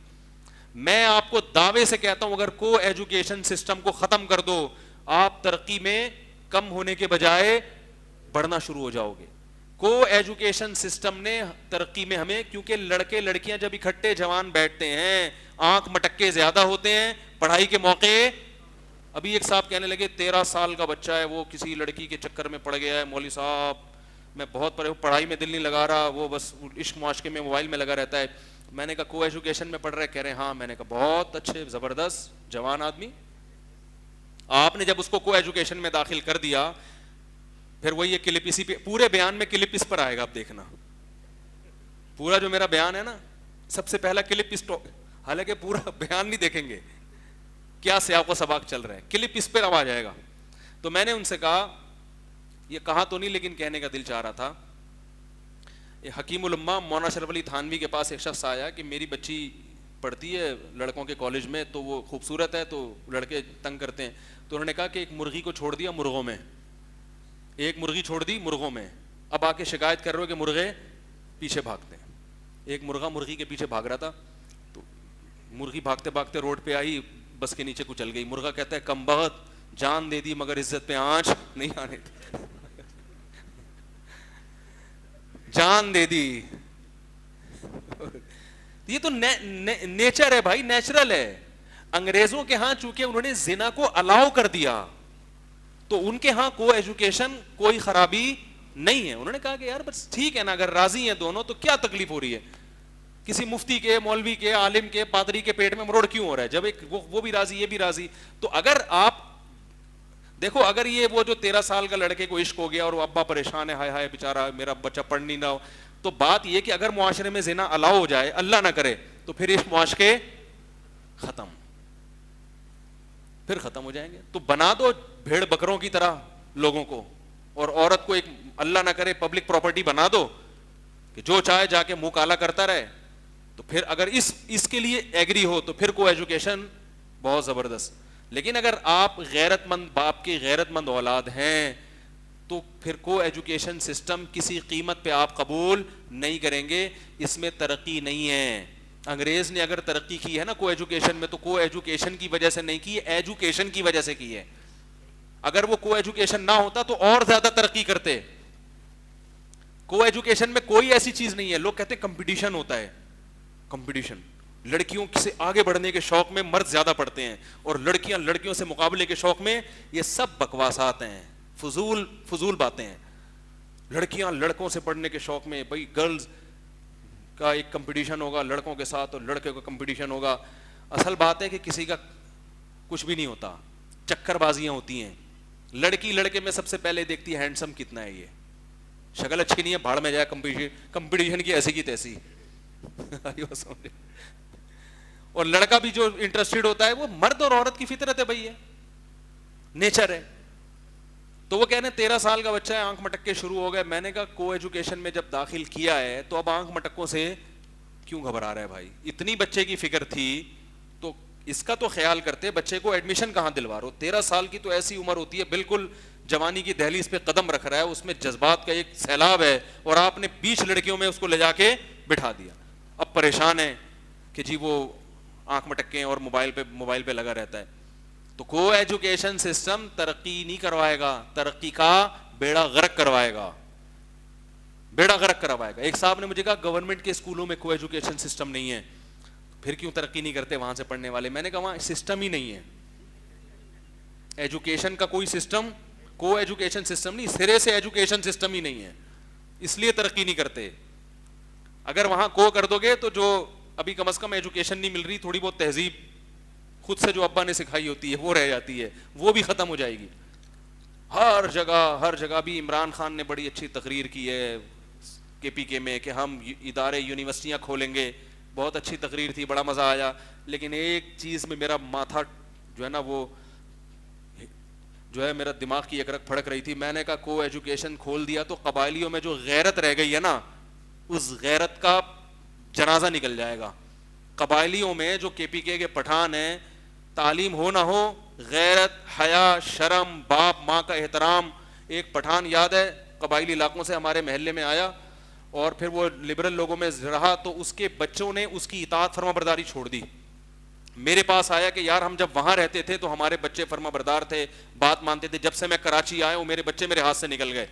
میں آپ کو دعوے سے کہتا ہوں اگر کو ایجوکیشن سسٹم کو ختم کر دو, آپ ترقی میں کم ہونے کے بجائے بڑھنا شروع ہو جاؤ گے. کو ایجوکیشن سسٹم نے ترقی میں ہمیں, کیونکہ لڑکے لڑکیاں جب اکٹھے جوان بیٹھتے ہیں آنکھ مٹکے زیادہ ہوتے ہیں, پڑھائی کے موقع. ابھی ایک صاحب کہنے لگے 13 سال کا بچہ ہے وہ کسی لڑکی کے چکر میں پڑ گیا ہے, مولوی صاحب میں بہت پڑھائی میں دل نہیں لگا رہا, وہ بس عشق معاشقے میں موبائل میں لگا رہتا ہے. میں نے کہا کو ایجوکیشن میں پڑھ رہے, کہہ رہے ہاں. میں نے کہا بہت اچھے زبردست جوان آدمی. آپ نے جب اس کو ایجوکیشن میں داخل کر دیا, پھر وہی یہ کلپ اسی پہ, پورے بیان میں کلپ اس پر آئے گا, آپ دیکھنا پورا جو میرا بیان ہے نا سب سے پہلا کلپ اس, حالانکہ پورا بیان نہیں دیکھیں گے کیا سیاق و سباق چل رہا ہے, کلپ اس پہ آ جائے گا. تو میں نے ان سے کہا, یہ کہا تو نہیں لیکن کہنے کا دل چاہ رہا تھا, حکیم الامہ مولانا اشرف علی تھانوی کے پاس ایک شخص آیا کہ میری بچی پڑھتی ہے لڑکوں کے کالج میں تو وہ خوبصورت ہے تو لڑکے تنگ کرتے ہیں. تو انہوں نے کہا کہ ایک مرغی کو چھوڑ دیا مرغوں میں, ایک مرغی چھوڑ دی مرغوں میں, اب آ کے شکایت کر رہے ہو کہ مرغے پیچھے بھاگتے ہیں. ایک مرغا مرغی کے پیچھے بھاگ رہا تھا, تو مرغی بھاگتے بھاگتے روڈ پہ آئی, بس کے نیچے کچل گئی. مرغا کہتا ہے کم بخت, جان دے دی مگر عزت پہ آنچ نہیں آنے دی, جان دے دی. یہ تو نیچر ہے بھائی, نیچرل ہے. انگریزوں کے ہاں چونکہ انہوں نے زنا کو الاؤ کر دیا تو ان کے ہاں کو ایجوکیشن کوئی خرابی نہیں ہے. انہوں نے کہا کہ یار بس ٹھیک ہے نا, اگر راضی ہیں دونوں تو کیا تکلیف ہو رہی ہے, کسی مفتی کے, مولوی کے, عالم کے, پادری کے پیٹ میں مروڑ کیوں ہو رہا ہے جب ایک وہ بھی راضی یہ بھی راضی. تو اگر آپ دیکھو, اگر یہ وہ جو 13 سال کا لڑکے کو عشق ہو گیا اور وہ ابا پریشان ہے, ہائے ہائے بیچارہ میرا بچہ پڑھ نہیں رہا ہو, تو بات یہ کہ اگر معاشرے میں زنا الاؤ ہو جائے, اللہ نہ کرے, تو پھر اس معاشرے ختم, پھر ختم ہو جائیں گے. تو بنا دو بھیڑ بکروں کی طرح لوگوں کو, اور عورت کو ایک اللہ نہ کرے پبلک پراپرٹی بنا دو کہ جو چاہے جا کے منہ کالا کرتا رہے. تو پھر اگر اس کے لیے ایگری ہو تو پھر کو ایجوکیشن بہت زبردست. لیکن اگر آپ غیرت مند باپ کی غیرت مند اولاد ہیں تو پھر کو ایجوکیشن سسٹم کسی قیمت پہ آپ قبول نہیں کریں گے, اس میں ترقی نہیں ہے. انگریز نے اگر ترقی کی ہے نا کو ایجوکیشن میں, تو کو ایجوکیشن کی وجہ سے نہیں کی ہے, ایجوکیشن کی وجہ سے کی ہے. اگر وہ کو ایجوکیشن نہ ہوتا تو اور زیادہ ترقی کرتے. کو ایجوکیشن میں کوئی ایسی چیز نہیں ہے. لوگ کہتے ہیں کمپٹیشن ہوتا ہے, کمپٹیشن, لڑکیوں سے آگے بڑھنے کے شوق میں مرد زیادہ پڑھتے ہیں اور لڑکیاں لڑکیوں سے مقابلے کے شوق میں. یہ سب بکواسات ہیں, فضول باتیں ہیں. لڑکیاں لڑکوں سے پڑھنے کے شوق میں, بھائی گرلز کا ایک کمپٹیشن ہوگا لڑکوں کے ساتھ اور لڑکے کا کمپٹیشن ہوگا. اصل بات ہے کہ کسی کا کچھ بھی نہیں ہوتا, چکر بازیاں ہوتی ہیں. لڑکی لڑکے میں سب سے پہلے دیکھتی ہے ہینڈسم کتنا ہے, یہ شکل اچھی نہیں ہے بھاڑ میں جائے, کمپٹیشن کی ایسی کی تیسی. اور لڑکا بھی جو انٹرسٹڈ ہوتا ہے وہ مرد اور عورت کی فطرت ہے بھائی, یہ نیچر ہے. تو وہ کہنے 13 سال کا بچہ ہے, آنکھ مٹکے شروع ہو گئے. میں نے کہا کو ایجوکیشن میں جب داخل کیا ہے تو اب آنکھ مٹکوں سے کیوں گھبرا رہا ہے بھائی, اتنی بچے کی فکر تھی تو اس کا تو خیال کرتے, بچے کو ایڈمیشن کہاں دلوا رہو. 13 سال کی تو ایسی عمر ہوتی ہے بالکل جوانی کی دہلیز پہ قدم رکھ رہا ہے, اس میں جذبات کا ایک سیلاب ہے, اور آپ نے 20 لڑکیوں میں اس کو لے جا کے بٹھا دیا. اب پریشان ہے کہ جی وہ آنکھ مٹکے اور موبائل پہ لگا رہتا ہے. تو کو ایجوکیشن سسٹم ترقی نہیں کروائے گا, ترقی کا بیڑا غرق کروائے گا, بیڑا غرق کروائے گا. ایک صاحب نے مجھے کہا گورنمنٹ کے اسکولوں میں کو ایجوکیشن سسٹم نہیں ہے, پھر کیوں ترقی نہیں کرتے وہاں سے پڑھنے والے. میں نے کہا وہاں سسٹم ہی نہیں ہے, ایجوکیشن کا کوئی سسٹم, کو ایجوکیشن سسٹم نہیں, سرے سے ایجوکیشن سسٹم ہی نہیں ہے, اس لیے ترقی نہیں کرتے. اگر وہاں کو کر دو گے تو جو ابھی کم از کم ایجوکیشن نہیں مل رہی, تھوڑی بہت تہذیب خود سے جو ابا نے سکھائی ہوتی ہے وہ رہ جاتی ہے, وہ بھی ختم ہو جائے گی. ہر جگہ بھی عمران خان نے بڑی اچھی تقریر کی ہے KPK میں کہ ہم ادارے یونیورسٹیاں کھولیں گے, بہت اچھی تقریر تھی, بڑا مزہ آیا. لیکن ایک چیز میں میرا ماتھا جو ہے نا وہ جو ہے میرا دماغ کی ایک رگ پھڑک رہی تھی. میں نے کہا کو ایجوکیشن کھول دیا تو قبائلیوں میں جو غیرت رہ گئی ہے نا, اس غیرت کا جنازہ نکل جائے گا. قبائلیوں میں جو کے پی کے پٹھان ہیں, تعلیم ہو نہ ہو, غیرت, حیا, شرم, باپ ماں کا احترام. ایک پٹھان یاد ہے قبائلی علاقوں سے ہمارے محلے میں آیا اور پھر وہ لبرل لوگوں میں رہا, تو اس کے بچوں نے اس کی اطاعت فرما برداری چھوڑ دی. میرے پاس آیا کہ یار ہم جب وہاں رہتے تھے تو ہمارے بچے فرما بردار تھے, بات مانتے تھے, جب سے میں کراچی آیا ہوں میرے بچے میرے ہاتھ سے نکل گئے.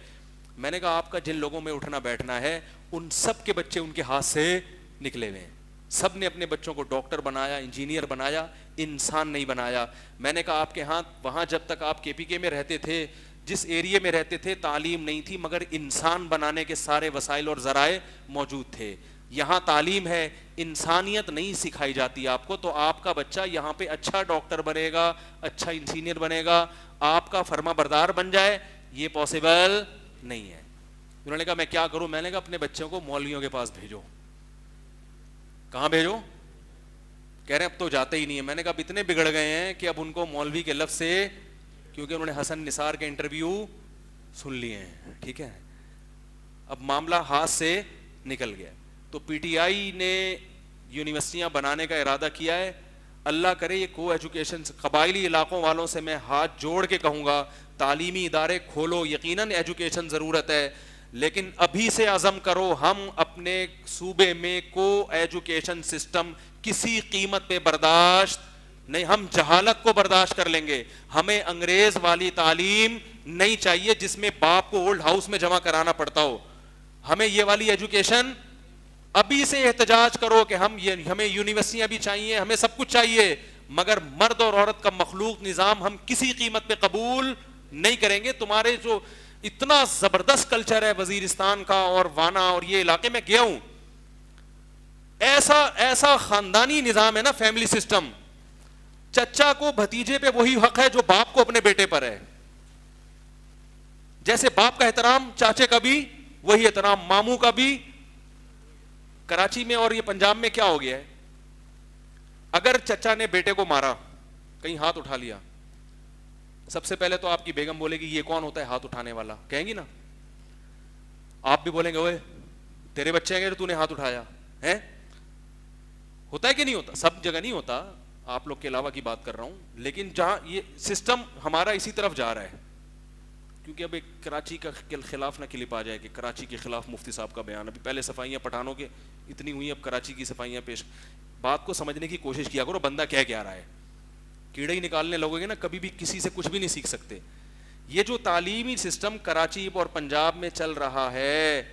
میں نے کہا آپ کا جن لوگوں میں اٹھنا بیٹھنا ہے ان سب کے بچے ان کے ہاتھ سے نکلے ہوئے ہیں. سب نے اپنے بچوں کو ڈاکٹر بنایا, انجینئر بنایا, انسان نہیں بنایا. میں نے کہا آپ کے ہاں وہاں جب تک آپ کے پی کے میں رہتے تھے, جس ایریے میں رہتے تھے, تعلیم نہیں تھی مگر انسان بنانے کے سارے وسائل اور ذرائع موجود تھے. یہاں تعلیم ہے, انسانیت نہیں سکھائی جاتی آپ کو, تو آپ کا بچہ یہاں پہ اچھا ڈاکٹر بنے گا, اچھا انجینئر بنے گا, آپ کا فرما بردار بن جائے, یہ پاسبل نہیں ہے. انہوں نے کہا میں کیا کروں؟ میں نے کہا اپنے بچوں کو مولویوں کے پاس بھیجو. کہاں بھیجو؟ کہہ رہے ہیں اب تو جاتے ہی نہیں ہے. میں نے کہا اب اتنے بگڑ گئے ہیں کہ اب ان کو مولوی کے لفظ سے, کیونکہ انہوں نے حسن نثار کے انٹرویو سن لیے ہیں, ٹھیک ہے, اب معاملہ ہاتھ سے نکل گیا. تو پی ٹی آئی نے یونیورسٹیاں بنانے کا ارادہ کیا ہے. اللہ کرے یہ کو ایجوکیشن, قبائلی علاقوں والوں سے میں ہاتھ جوڑ کے کہوں گا تعلیمی ادارے کھولو, یقیناً ایجوکیشن ضرورت ہے, لیکن ابھی سے عزم کرو ہم اپنے صوبے میں کو ایجوکیشن سسٹم کسی قیمت پہ برداشت نہیں, ہم جہالت کو برداشت کر لیں گے. ہمیں انگریز والی تعلیم نہیں چاہیے جس میں باپ کو اولڈ ہاؤس میں جمع کرانا پڑتا ہو. ہمیں یہ والی ایجوکیشن, ابھی سے احتجاج کرو کہ ہمیں یونیورسٹیاں بھی چاہیے, ہمیں سب کچھ چاہیے, مگر مرد اور عورت کا مخلوق نظام ہم کسی قیمت پہ قبول نہیں کریں گے. تمہارے جو اتنا زبردست کلچر ہے وزیرستان کا اور وانا اور یہ علاقے میں گیا ہوں, ایسا خاندانی نظام ہے نا, فیملی سسٹم, چچا کو بھتیجے پہ وہی حق ہے جو باپ کو اپنے بیٹے پر ہے. جیسے باپ کا احترام چاچے کا بھی وہی احترام ماموں کا بھی. کراچی میں اور یہ پنجاب میں کیا ہو گیا ہے, اگر چچا نے بیٹے کو مارا, کہیں ہاتھ اٹھا لیا, سب سے پہلے تو آپ کی بیگم بولے گی یہ کون ہوتا ہے ہاتھ اٹھانے والا, کہیں گی نا. آپ بھی بولیں گے اوے تیرے بچے ہیں کہ تو نے ہاتھ اٹھایا ہے. ہوتا ہے کہ نہیں ہوتا؟ سب جگہ نہیں ہوتا, آپ لوگ کے علاوہ کی بات کر رہا ہوں, لیکن جہاں یہ سسٹم ہمارا اسی طرف جا رہا ہے. کیونکہ اب ایک کراچی کا خلاف نہ کلپ آ جائے کہ کراچی کے خلاف مفتی صاحب کا بیان, ابھی پہلے صفائیاں پٹھانوں کے اتنی ہوئی, اب کراچی کی صفائیاں پیش. بات کو سمجھنے کی کوشش کیا کرو, بندہ کیا رہا ہے. کیڑے ہی نکالنے لوگوں گے نا, کبھی بھی کسی سے کچھ بھی نہیں سیکھ سکتے. یہ جو تعلیمی سسٹم کراچی اور پنجاب میں چل رہا ہے,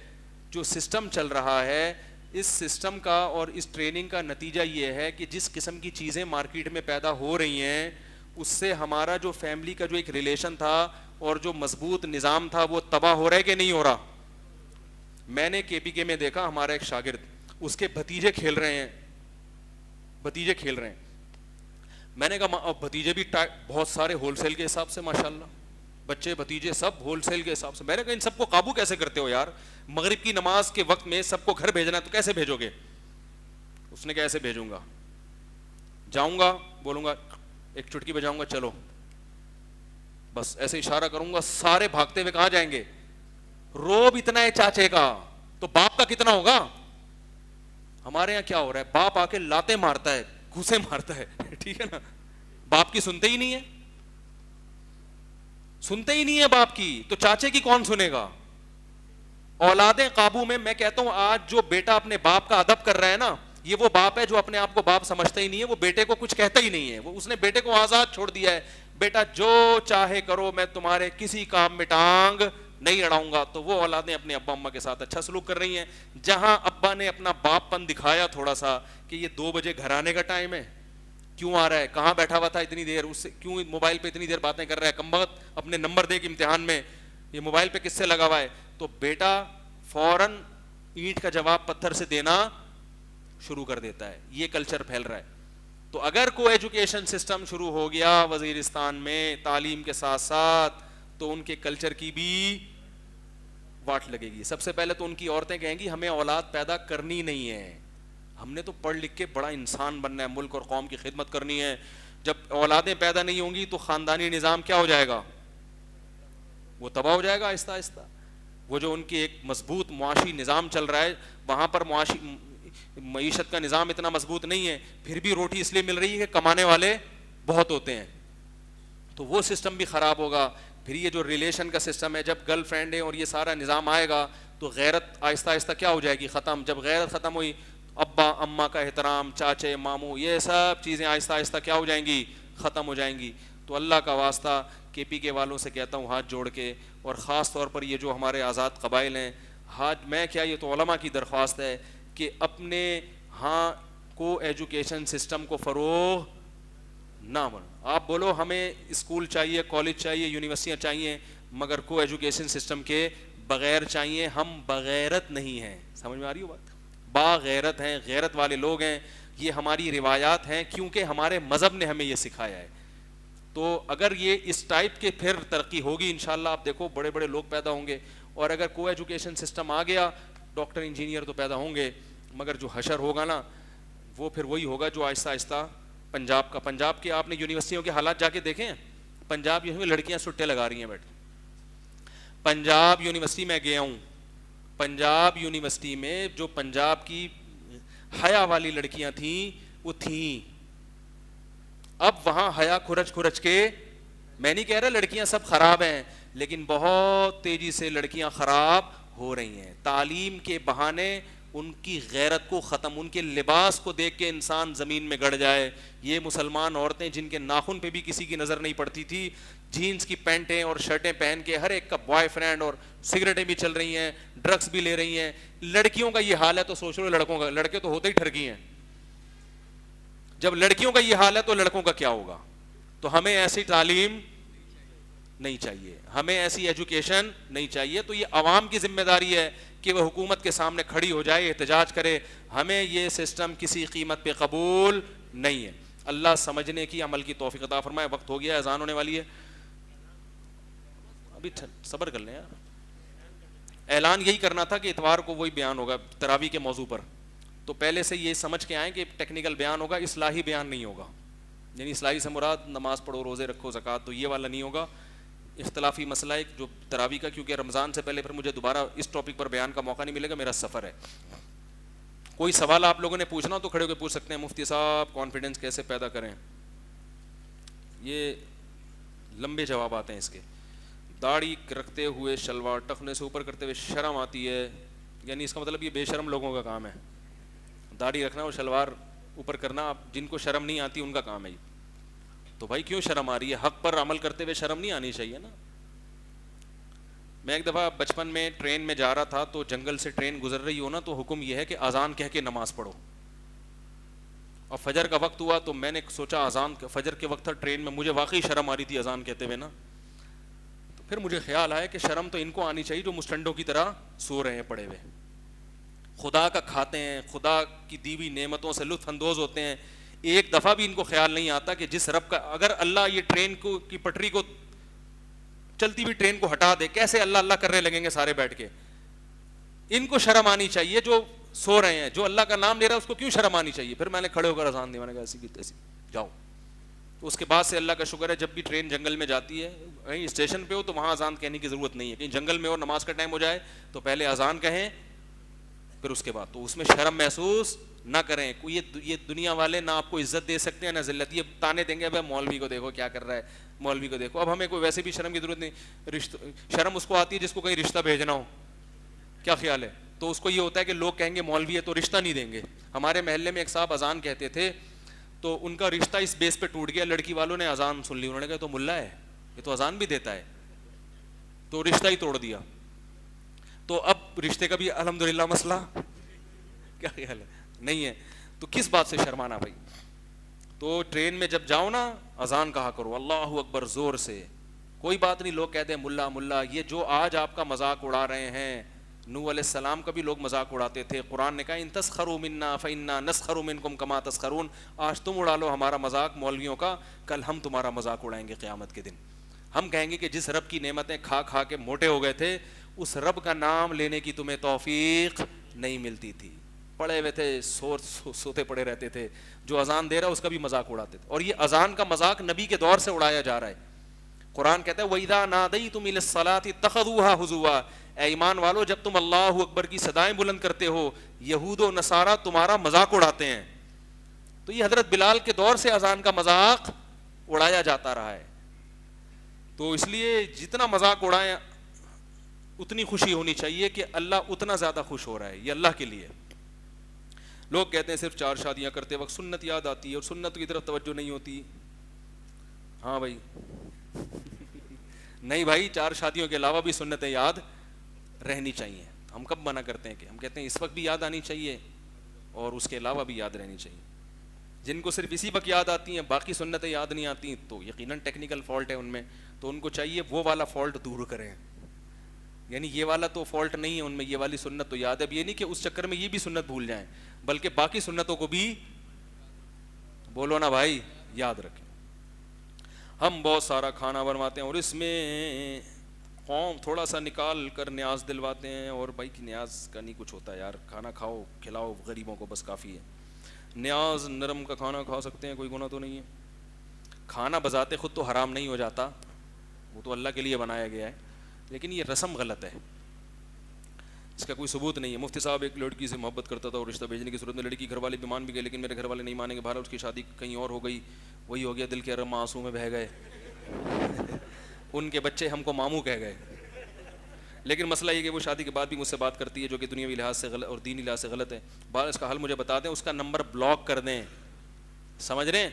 جو سسٹم چل رہا ہے, اس سسٹم کا اور اس ٹریننگ کا نتیجہ یہ ہے کہ جس قسم کی چیزیں مارکیٹ میں پیدا ہو رہی ہیں, اس سے ہمارا جو فیملی کا جو ایک ریلیشن تھا اور جو مضبوط نظام تھا وہ تباہ ہو رہا ہے کہ نہیں ہو رہا. میں نے کے پی کے میں دیکھا, ہمارا ایک شاگرد, اس کے بھتیجے کھیل رہے ہیں. میں نے کہا بھتیجے بھی بہت سارے ہول سیل کے حساب سے, ماشاءاللہ بچے بھتیجے سب ہول سیل کے حساب سے. میں نے کہا ان سب کو قابو کیسے کرتے ہو یار, مغرب کی نماز کے وقت میں سب کو گھر بھیجنا ہے تو کیسے بھیجو گے؟ اس نے کہا ایسے بھیجوں گا, جاؤں گا بولوں گا ایک چٹکی بجاؤں گا چلو, بس ایسے اشارہ کروں گا, سارے بھاگتے ہوئے کہاں جائیں گے؟ روب اتنا ہے چاچے کا تو باپ کا کتنا ہوگا؟ ہمارے یہاں کیا ہو رہا ہے, باپ آ کے لاتے مارتا ہے, گھوسے مارتا ہے, ٹھیک ہے نا, باپ کی سنتے ہی نہیں ہے, سنتے ہی نہیں ہے باپ کی, تو چاچے کی کون سنے گا؟ اولادیں قابو میں. میں کہتا ہوں آج جو بیٹا اپنے باپ کا ادب کر رہا ہے نا, یہ وہ باپ ہے جو اپنے آپ کو باپ سمجھتا ہی نہیں ہے, وہ بیٹے کو کچھ کہتا ہی نہیں ہے, وہ اس نے بیٹے کو آزاد چھوڑ دیا ہے, بیٹا جو چاہے کرو, میں تمہارے کسی کام میں ٹانگ نہیں اڑاؤں گا. تو وہ اولادیں اپنے ابا اماں کے ساتھ اچھا سلوک کر رہی ہیں. جہاں ابا نے اپنا باپ پن دکھایا تھوڑا سا کہ یہ 2 بجے گھر آنے کا ٹائم ہے, کیوں آ رہا ہے, کہاں بیٹھا ہوا تھا اتنی دیر, اس سے کیوں موبائل پہ اتنی دیر باتیں کر رہا ہے, کمبخت اپنے نمبر دے کے امتحان میں یہ موبائل پہ کس سے لگا ہوا ہے, تو بیٹا فوراً اینٹ کا جواب پتھر سے دینا شروع کر دیتا ہے. یہ کلچر پھیل رہا ہے. تو اگر کو ایجوکیشن سسٹم شروع ہو گیا وزیرستان میں تعلیم کے ساتھ ساتھ, تو ان کے کلچر کی بھی واٹ لگے گی. سب سے پہلے تو ان کی عورتیں کہیں گی ہمیں اولاد پیدا کرنی نہیں ہے, ہم نے تو پڑھ لکھ کے بڑا انسان بننا ہے, ملک اور قوم کی خدمت کرنی ہے. جب اولادیں پیدا نہیں ہوں گی تو خاندانی نظام کیا ہو جائے گا؟ وہ تباہ ہو جائے گا آہستہ آہستہ. وہ جو ان کی ایک مضبوط معاشی نظام چل رہا ہے, وہاں پر معاشی معیشت کا نظام اتنا مضبوط نہیں ہے, پھر بھی روٹی اس لیے مل رہی ہے کہ کمانے والے بہت ہوتے ہیں, تو وہ سسٹم بھی خراب ہوگا. پھر یہ جو ریلیشن کا سسٹم ہے, جب گرل فرینڈ ہے اور یہ سارا نظام آئے گا تو غیرت آہستہ آہستہ کیا ہو جائے گی, ختم. جب غیرت ختم ہوئی, ابا اماں کا احترام, چاچے ماموں, یہ سب چیزیں آہستہ آہستہ کیا ہو جائیں گی, ختم ہو جائیں گی. تو اللہ کا واسطہ کے پی کے والوں سے کہتا ہوں ہاتھ جوڑ کے, اور خاص طور پر یہ جو ہمارے آزاد قبائل ہیں, میں کیا, یہ تو علماء کی درخواست ہے کہ اپنے ہاں کو ایجوکیشن سسٹم کو فروغ نہ بنو. آپ بولو ہمیں اسکول چاہیے, کالج چاہیے, یونیورسٹیاں چاہیے, مگر کو ایجوکیشن سسٹم کے بغیر چاہیے. ہم بغیرت نہیں ہیں, سمجھ میں آ رہی ہو بات, باغیرت ہیں, غیرت والے لوگ ہیں. یہ ہماری روایات ہیں کیونکہ ہمارے مذہب نے ہمیں یہ سکھایا ہے. تو اگر یہ اس ٹائپ کے پھر ترقی ہوگی انشاءاللہ, آپ دیکھو بڑے بڑے لوگ پیدا ہوں گے. اور اگر کو ایجوکیشن سسٹم آ گیا, ڈاکٹر انجینئر تو پیدا ہوں گے, مگر جو حشر ہوگا نا وہ پھر وہی ہوگا جو آہستہ آہستہ پنجاب کے آپ نے یونیورسٹیوں کے حالات جا کے دیکھے ہیں. پنجاب میں لڑکیاں سٹے لگا رہی ہیں بیٹھ. پنجاب یونیورسٹی میں گیا ہوں, پنجاب یونیورسٹی میں جو پنجاب کی حیا والی لڑکیاں تھیں وہ تھیں. اب وہاں حیا کھرچ کے, میں نہیں کہہ رہا لڑکیاں سب خراب ہیں, لیکن بہت تیزی سے لڑکیاں خراب ہو رہی ہیں. تعلیم کے بہانے ان کی غیرت کو ختم, ان کے لباس کو دیکھ کے انسان زمین میں گڑ جائے. یہ مسلمان عورتیں جن کے ناخن پہ بھی کسی کی نظر نہیں پڑتی تھی, جینز کی پینٹیں اور شرٹیں پہن کے ہر ایک کا بوائے فرینڈ, اور سگریٹیں بھی چل رہی ہیں, ڈرگس بھی لے رہی ہیں. لڑکیوں کا یہ حال ہے تو سوچ لو لڑکوں کا, لڑکے تو ہوتے ہی ٹھرکی ہیں. جب لڑکیوں کا یہ حال ہے تو لڑکوں کا کیا ہوگا. تو ہمیں ایسی تعلیم نہیں چاہیے, ہمیں ایسی ایجوکیشن نہیں چاہیے. تو یہ عوام کی ذمہ داری ہے کہ وہ حکومت کے سامنے کھڑی ہو جائے, احتجاج کرے. ہمیں یہ سسٹم کسی قیمت پہ قبول نہیں ہے. اللہ سمجھنے کی, عمل کی توفیق عطا فرمائے. وقت ہو گیا, اذان ہونے والی ہے, ابھی صبر کر لیں یار. اعلان یہی کرنا تھا کہ اتوار کو وہی بیان ہوگا تراویح کے موضوع پر, تو پہلے سے یہ سمجھ کے آئیں کہ ٹیکنیکل بیان ہوگا, اصلاحی بیان نہیں ہوگا. یعنی اصلاحی سے مراد نماز پڑھو, روزے رکھو, زکوٰۃ, تو یہ والا نہیں ہوگا. اختلافی مسئلہ ہے جو تراویح کا, کیونکہ رمضان سے پہلے پھر مجھے دوبارہ اس ٹاپک پر بیان کا موقع نہیں ملے گا, میرا سفر ہے. کوئی سوال آپ لوگوں نے پوچھنا تو کھڑے ہو کے پوچھ سکتے ہیں. مفتی صاحب کانفیڈنس کیسے پیدا کریں, یہ لمبے جوابات ہیں اس کے. داڑھی رکھتے ہوئے شلوار ٹخنے سے اوپر کرتے ہوئے شرم آتی ہے, یعنی اس کا مطلب یہ بے شرم لوگوں کا کام ہے. داڑھی رکھنا اور شلوار اوپر کرنا جن کو شرم نہیں آتی ان کا کام ہے. تو بھائی کیوں شرم آ رہی ہے, حق پر عمل کرتے ہوئے شرم نہیں آنی چاہیے نا. میں ایک دفعہ بچپن میں ٹرین میں جا رہا تھا, تو جنگل سے ٹرین گزر رہی ہو نا, تو حکم یہ ہے کہ اذان کہہ کے نماز پڑھو. اور فجر کا وقت ہوا تو میں نے سوچا اذان, فجر کے وقت تھا ٹرین میں, مجھے واقعی شرم آ رہی تھی اذان کہتے ہوئے نا. تو پھر مجھے خیال آیا کہ شرم تو ان کو آنی چاہیے جو مسٹنڈوں کی طرح سو رہے ہیں پڑے ہوئے, خدا کا کھاتے ہیں, خدا کی دی ہوئی نعمتوں سے لطف اندوز ہوتے ہیں. ایک دفعہ بھی ان کو خیال نہیں آتا کہ جس رب کا, اگر اللہ یہ ٹرین کو کی پٹری کو, چلتی ہوئی ٹرین کو ہٹا دے, کیسے اللہ اللہ کرنے لگیں گے سارے بیٹھ کے. ان کو شرم آنی چاہیے جو سو رہے ہیں, جو اللہ کا نام لے رہا ہے اس کو کیوں شرم آنی چاہیے. پھر میں نے کھڑے ہو کر اذان دی, میں نے کہا ایسی کی تیسی جاؤ. تو اس کے بعد سے اللہ کا شکر ہے, جب بھی ٹرین جنگل میں جاتی ہے, کہیں اسٹیشن پہ ہو تو وہاں اذان کہنے کی ضرورت نہیں ہے. کہیں جنگل میں اور نماز کا ٹائم ہو جائے تو پہلے اذان کہیں, پھر اس کے بعد. تو اس میں شرم محسوس نہ کریں. یہ دنیا والے نہ آپ کو عزت دے سکتے ہیں نہ ذلت. یہ تانے دیں گے بھائی مولوی کو دیکھو کیا کر رہا ہے, مولوی کو دیکھو. اب ہمیں کوئی ویسے بھی شرم کی ضرورت نہیں. شرم اس کو آتی ہے جس کو کہیں رشتہ بھیجنا ہو, کیا خیال ہے. تو اس کو یہ ہوتا ہے کہ لوگ کہیں گے مولوی ہے تو رشتہ نہیں دیں گے. ہمارے محلے میں ایک صاحب اذان کہتے تھے, تو ان کا رشتہ اس بیس پہ ٹوٹ گیا. لڑکی والوں نے اذان سن لی, انہوں نے کہا تو ملا ہے, یہ تو اذان بھی دیتا ہے, تو رشتہ ہی توڑ دیا. تو اب رشتے کا بھی الحمدللہ مسئلہ, کیا خیال ہے, نہیں ہے. تو کس بات سے شرمانا بھائی. تو ٹرین میں جب جاؤ نا, اذان کہا کرو اللہ اکبر زور سے. کوئی بات نہیں, لوگ کہتے ہیں ملا ملا. یہ جو آج آپ کا مذاق اڑا رہے ہیں, نوح علیہ السلام کا بھی لوگ مذاق اڑاتے تھے. قرآن نے کہا ان تسخروا منا فانا نسخر منکم کما تسخرون. آج تم اڑا لو ہمارا مذاق مولویوں کا, کل ہم تمہارا مذاق اڑائیں گے قیامت کے دن. ہم کہیں گے کہ جس رب کی نعمتیں کھا کھا کے موٹے ہو گئے تھے, اس رب کا نام لینے کی تمہیں توفیق نہیں ملتی تھی. پڑے ہوئے تھے, سوتے پڑے رہتے تھے. جو اذان دے رہا اس کا بھی مذاق اڑاتے تھے. اور یہ اذان کا مذاق نبی کے دور سے اڑایا جا رہا ہے. قرآن کہتا ہے وَإِذَا نَادَيْتُمْ إِلَى الصَّلَاةِ اتَّخَذُوهَا هُزُوًا. اے ایمان والو جب تم اللہ اکبر کی صدائیں بلند کرتے ہو یہود و نصارہ تمہارا مذاق اڑاتے ہیں. تو یہ حضرت بلال کے دور سے اذان کا مذاق اڑایا جاتا رہا ہے. تو اس لیے جتنا مذاق اڑائیں اتنی خوشی ہونی چاہیے کہ اللہ اتنا زیادہ خوش ہو رہا ہے, یہ اللہ کے لیے. لوگ کہتے ہیں صرف 4 شادیاں کرتے وقت سنت یاد آتی ہے اور سنت کی طرف توجہ نہیں ہوتی. ہاں بھائی نہیں بھائی, 4 شادیوں کے علاوہ بھی سنتیں یاد رہنی چاہیے. ہم کب منع کرتے ہیں کہ ہم کہتے ہیں اس وقت بھی یاد آنی چاہیے اور اس کے علاوہ بھی یاد رہنی چاہیے. جن کو صرف اسی وقت یاد آتی ہیں باقی سنتیں یاد نہیں آتی تو یقیناً ٹیکنیکل فالٹ ہے ان میں, تو ان کو چاہیے وہ والا فالٹ دور کریں. یعنی یہ والا تو فالٹ نہیں ہے ان میں, یہ والی سنت تو یاد ہے. اب یہ نہیں کہ اس چکر میں یہ بھی سنت بھول جائیں, بلکہ باقی سنتوں کو بھی بولو نا بھائی یاد رکھیں. ہم بہت سارا کھانا بنواتے ہیں اور اس میں قوم تھوڑا سا نکال کر نیاز دلواتے ہیں, اور بھائی کی نیاز کا نہیں کچھ ہوتا یار, کھانا کھاؤ کھلاؤ غریبوں کو بس کافی ہے. نیاز نرم کا کھانا کھا سکتے ہیں, کوئی گناہ تو نہیں ہے. کھانا بذات خود تو حرام نہیں ہو جاتا, وہ تو اللہ کے لیے بنایا گیا ہے, لیکن یہ رسم غلط ہے, اس کا کوئی ثبوت نہیں ہے. مفتی صاحب ایک لڑکی سے محبت کرتا تھا اور رشتہ بھیجنے کی صورت میں لڑکی گھر والے بھی مان بھی گئے, لیکن میرے گھر والے نہیں مانیں گے. بہرحال اس کی شادی کہیں اور ہو گئی, وہی ہو گیا دل کے ارم آنسو میں بہہ گئے. ان کے بچے ہم کو ماموں کہہ گئے. لیکن مسئلہ یہ کہ وہ شادی کے بعد بھی مجھ سے بات کرتی ہے جو کہ دنیاوی لحاظ سے غلط اور دینی لحاظ سے غلط ہے. بعد اس کا حل مجھے بتا دیں, اس کا نمبر بلاک کر دیں. سمجھ رہے ہیں,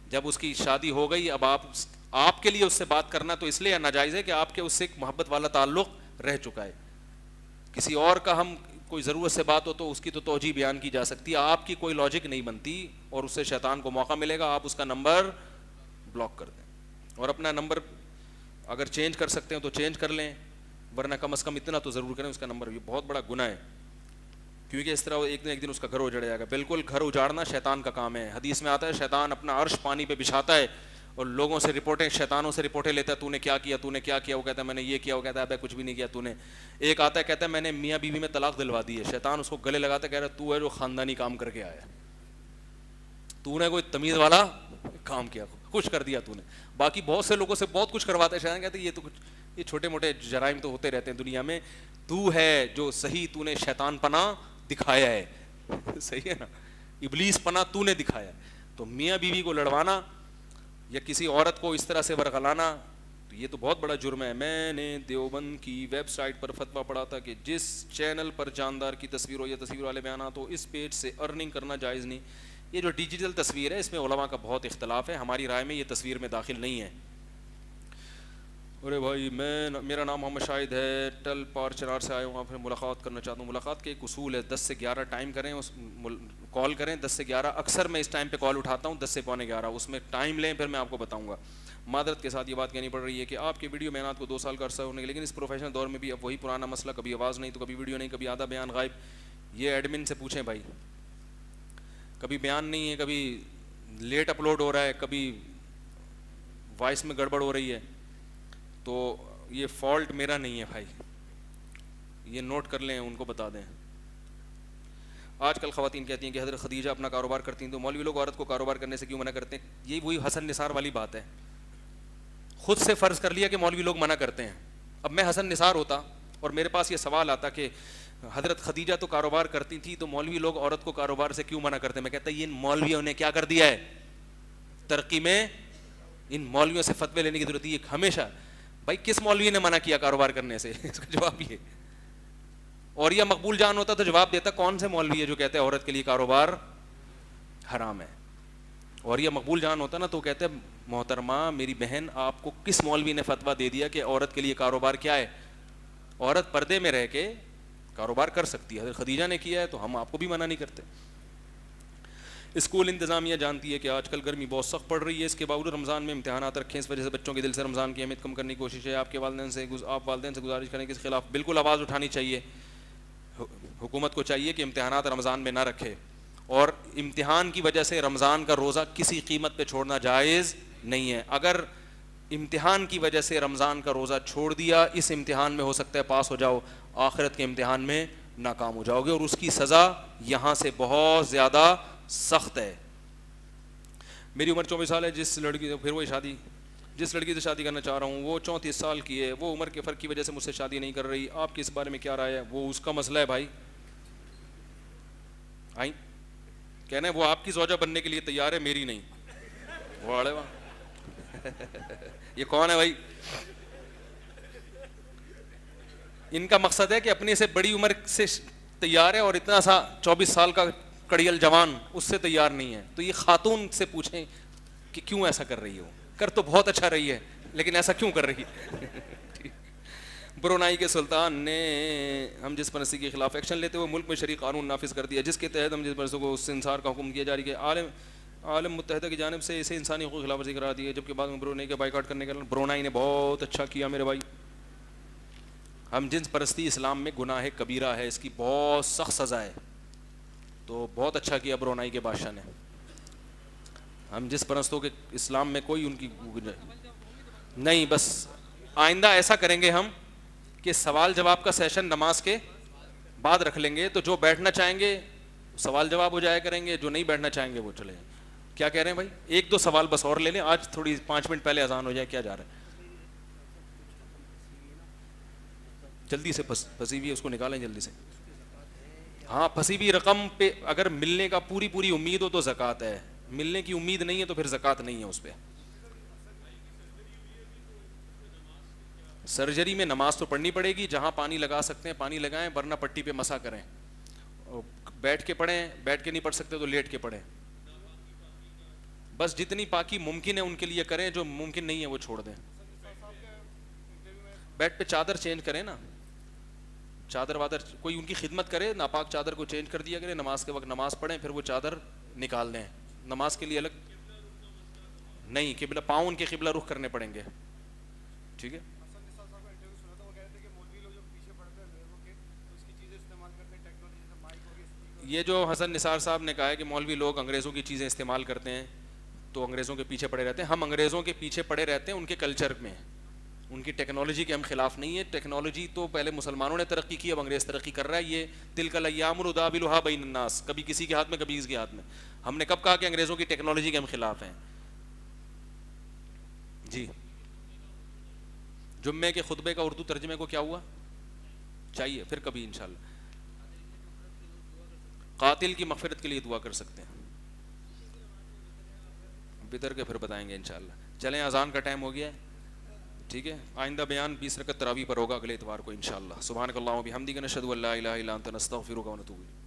جب اس کی شادی ہو گئی اب آپ کے لیے اس سے بات کرنا تو اس لیے ناجائز ہے کہ آپ کے اس سے ایک محبت والا تعلق رہ چکا ہے. کسی اور کا ہم کوئی ضرورت سے بات ہو تو اس کی تو توجیہ بیان کی جا سکتی ہے, آپ کی کوئی لاجک نہیں بنتی اور اس سے شیطان کو موقع ملے گا. آپ اس کا نمبر بلاک کر دیں اور اپنا نمبر اگر چینج کر سکتے ہیں تو چینج کر لیں, ورنہ کم از کم اتنا تو ضرور کریں اس کا نمبر. یہ بہت بڑا گناہ ہے, کیونکہ اس طرح ایک دن اس کا گھر اجڑ جائے گا. بالکل گھر اجاڑنا شیطان کا کام ہے. حدیث میں آتا ہے شیطان اپنا عرش پانی پہ بچھاتا ہے اور لوگوں سے رپورٹیں, شیطانوں سے رپورٹیں لیتا ہے, تو نے کیا کیا, تو نے کیا کیا. وہ کہتا ہے میں نے یہ کیا, وہ کہتا ہے ابے کچھ بھی نہیں کیا تو نے. ایک آتا ہے کہتا ہے میں نے میاں بیوی میں طلاق دلوا دی ہے. شیطان اس کو گلے لگاتا ہے, کہہ رہا ہے تو ہے جو خاندانی کام کر کے آیا, تو نے کوئی تمیز والا کام کیا, خوش کر دیا تو نے. باقی بہت سے لوگوں سے بہت کچھ کرواتا ہے شیطان, کہتے ہیں یہ تو کچھ یہ چھوٹے موٹے جرائم تو ہوتے رہتے ہیں دنیا میں, تو ہے جو صحیح, تو نے شیطان پناہ دکھایا ہے. صحیح ہے نا, ابلیس پناہ تو نے دکھایا ہے. تو میاں بیوی کو لڑوانا یا کسی عورت کو اس طرح سے ورغلانا تو یہ تو بہت بڑا جرم ہے. میں نے دیوبند کی ویب سائٹ پر فتویٰ پڑھا تھا کہ جس چینل پر جاندار کی تصویر ہو یا تصویر والے بیانات ہو اس پیج سے ارننگ کرنا جائز نہیں. یہ جو ڈیجیٹل تصویر ہے اس میں علماء کا بہت اختلاف ہے, ہماری رائے میں یہ تصویر میں داخل نہیں ہے. ارے بھائی میرا نام محمد شاہد ہے, ٹل پار چنار سے آیا ہوں, آپ سے ملاقات کرنا چاہتا ہوں. ملاقات کے ایک اصول ہے, 10 سے 11 ٹائم کریں, کال کریں 10 سے 11. اکثر میں اس ٹائم پہ کال اٹھاتا ہوں 10 سے پونے 11, اس میں ٹائم لیں پھر میں آپ کو بتاؤں گا. معذرت کے ساتھ یہ بات کہنی پڑ رہی ہے کہ آپ کے ویڈیو بیانات کو 2 سال کا عرصہ ہونے کے, لیکن اس پروفیشنل دور میں بھی اب وہی پرانا مسئلہ, کبھی آواز نہیں تو کبھی ویڈیو نہیں, کبھی آدھا بیان غائب. یہ ایڈمن سے پوچھیں بھائی, کبھی بیان نہیں ہے, کبھی لیٹ اپلوڈ ہو رہا ہے, کبھی وائس میں گڑبڑ ہو رہی ہے. تو یہ فالٹ میرا نہیں ہے بھائی, یہ نوٹ کر لیں, ان کو بتا دیں. آج کل خواتین کہتی ہیں کہ حضرت خدیجہ اپنا کاروبار کرتی ہیں تو مولوی لوگ عورت کو کاروبار کرنے سے کیوں منع کرتے ہیں. یہ وہی حسن نثار والی بات ہے, خود سے فرض کر لیا کہ مولوی لوگ منع کرتے ہیں. اب میں حسن نثار ہوتا اور میرے پاس یہ سوال آتا کہ حضرت خدیجہ تو کاروبار کرتی تھی تو مولوی لوگ عورت کو کاروبار سے کیوں منع کرتے ہیں, میں کہتا یہ مولویوں نے کیا کر دیا ہے, ترقی میں ان مولویوں سے فتوے لینے کی ضرورت ہے. ہمیشہ بھائی کس مولوی نے منع کیا کاروبار کرنے سے, اس کا جواب یہ. اور یہ مقبول جان ہوتا تو جواب دیتا کون سے مولوی ہے جو کہتے ہیں عورت کے لیے کاروبار حرام ہے. اور یہ مقبول جان ہوتا نا تو کہتے ہیں محترمہ میری بہن آپ کو کس مولوی نے فتویٰ دے دیا کہ عورت کے لیے کاروبار کیا ہے, عورت پردے میں رہ کے کاروبار کر سکتی ہے. حضرت خدیجہ نے کیا ہے تو ہم آپ کو بھی منع نہیں کرتے. اسکول انتظامیہ جانتی ہے کہ آج کل گرمی بہت سخت پڑ رہی ہے, اس کے باوجود رمضان میں امتحانات رکھیں, اس وجہ سے بچوں کے دل سے رمضان کی اہمیت کم کرنے کی کوشش ہے. آپ والدین سے گزارش کریں کہ اس کے خلاف بالکل آواز اٹھانی چاہیے. حکومت کو چاہیے کہ امتحانات رمضان میں نہ رکھے, اور امتحان کی وجہ سے رمضان کا روزہ کسی قیمت پہ چھوڑنا جائز نہیں ہے. اگر امتحان کی وجہ سے رمضان کا روزہ چھوڑ دیا, اس امتحان میں ہو سکتا ہے پاس ہو جاؤ, آخرت کے امتحان میں ناکام ہو جاؤ گے, اور اس کی سزا یہاں سے بہت زیادہ سخت ہے. میری عمر 24 سال ہے, جس لڑکی پھر وہی شادی جس لڑکی سے شادی کرنا چاہ رہا ہوں وہ 34 سال کی ہے, وہ عمر کے فرق کی وجہ سے مجھ سے شادی نہیں کر رہی, آپ کی اس بارے میں کیا رائے ہے؟ وہ اس کا مسئلہ ہے بھائی. آئیں کہنا ہے وہ آپ کی زوجہ بننے کے لیے تیار ہے, میری نہیں. واڑے واہ یہ کون ہے بھائی؟ ان کا مقصد ہے کہ اپنے سے بڑی عمر سے تیار ہے اور اتنا سا 24 سال کا کڑیل جوان اس سے تیار نہیں ہے. تو یہ خاتون سے پوچھیں کہ کیوں ایسا کر رہی ہو. کر تو بہت اچھا رہی ہے لیکن ایسا کیوں کر رہی ہے؟ برونائی کے سلطان نے ہم جس پرستی کے خلاف ایکشن لیتے ہوئے ملک میں شرعی قانون نافذ کر دیا جس کے تحت ہم جس پرستوں کو اس سے انصار کا حکم کیا جاری ہے. عالم متحدہ کی جانب سے اسے انسانی حقوق کی خلاف ورزی قرار دی ہے, جبکہ بعد میں برونائی کا بائیکاٹ کرنے کا برونائی نے بہت اچھا کیا میرے بھائی. ہم جنس پرستی اسلام میں گناہ کبیرہ ہے, اس کی بہت سخت سزا ہے, تو بہت اچھا کیا برونائی کے بادشاہ نے. ہم جس پرستوں کے اسلام میں کوئی ان کی نہیں, بس آئندہ ایسا کریں گے ہم کہ سوال جواب کا سیشن نماز کے بعد رکھ لیں گے, تو جو بیٹھنا چاہیں گے سوال جواب ہو جایا کریں گے, جو نہیں بیٹھنا چاہیں گے وہ چلے جائیں. کیا کہہ رہے ہیں بھائی؟ ایک دو سوال بس اور لے لیں, آج تھوڑی 5 منٹ پہلے اذان ہو جائے. کیا جا رہا ہے؟ جلدی سے پھنسی ہوئی ہے اس کو نکالیں جلدی سے. ہاں پھنسی ہوئی رقم پہ اگر ملنے کا پوری امید ہو تو زکوٰۃ ہے, ملنے کی امید نہیں ہے تو پھر زکوٰۃ نہیں ہے اس پہ. سرجری میں نماز تو پڑھنی پڑے گی, جہاں پانی لگا سکتے ہیں پانی لگائیں, ورنہ پٹی پہ مسا کریں. بیٹھ کے پڑھیں, بیٹھ کے نہیں پڑھ سکتے تو لیٹ کے پڑھیں. بس جتنی پاکی ممکن ہے ان کے لیے کریں, جو ممکن نہیں ہے وہ چھوڑ دیں. بیڈ پہ چادر چینج کریں نا, چادر وادر کوئی ان کی خدمت کرے, ناپاک چادر کو چینج کر دیا کرے, نماز کے وقت نماز پڑھیں, پھر وہ چادر نکال دیں. نماز کے لیے الگ نہیں, قبلہ پاؤں ان کے قبلہ رخ کرنے پڑیں گے. ٹھیک ہے. یہ جو حسن نثار صاحب نے کہا ہے کہ مولوی لوگ انگریزوں کی چیزیں استعمال کرتے ہیں تو انگریزوں کے پیچھے پڑے رہتے ہیں, ہم انگریزوں کے پیچھے پڑے رہتے ہیں ان کے کلچر میں, ان کی ٹیکنالوجی کے ہم خلاف نہیں ہے. ٹیکنالوجی تو پہلے مسلمانوں نے ترقی کی, اب انگریز ترقی کر رہا ہے. یہ تلک الایام نداولھا بین الناس, کبھی کسی کے ہاتھ میں کبھی کسی کے ہاتھ میں. ہم نے کب کہا کہ انگریزوں کی ٹیکنالوجی کے ہم خلاف ہیں؟ جی جمعے کے خطبے کا اردو ترجمے کو کیا ہوا چاہیے, پھر کبھی انشاءاللہ. قاتل کی مغفرت کے لیے دعا کر سکتے ہیں, بدر کے پھر بتائیں گے انشاءاللہ. چلیں اذان کا ٹائم ہو گیا ہے, ٹھیک ہے. آئندہ بیان 20 رکعت تراویح پر ہوگا اگلے اتوار کو انشاءاللہ. سبحانک اللہم و بحمدک نشہد ان لا الہ الا انت نستغفرک و نتوب الیک.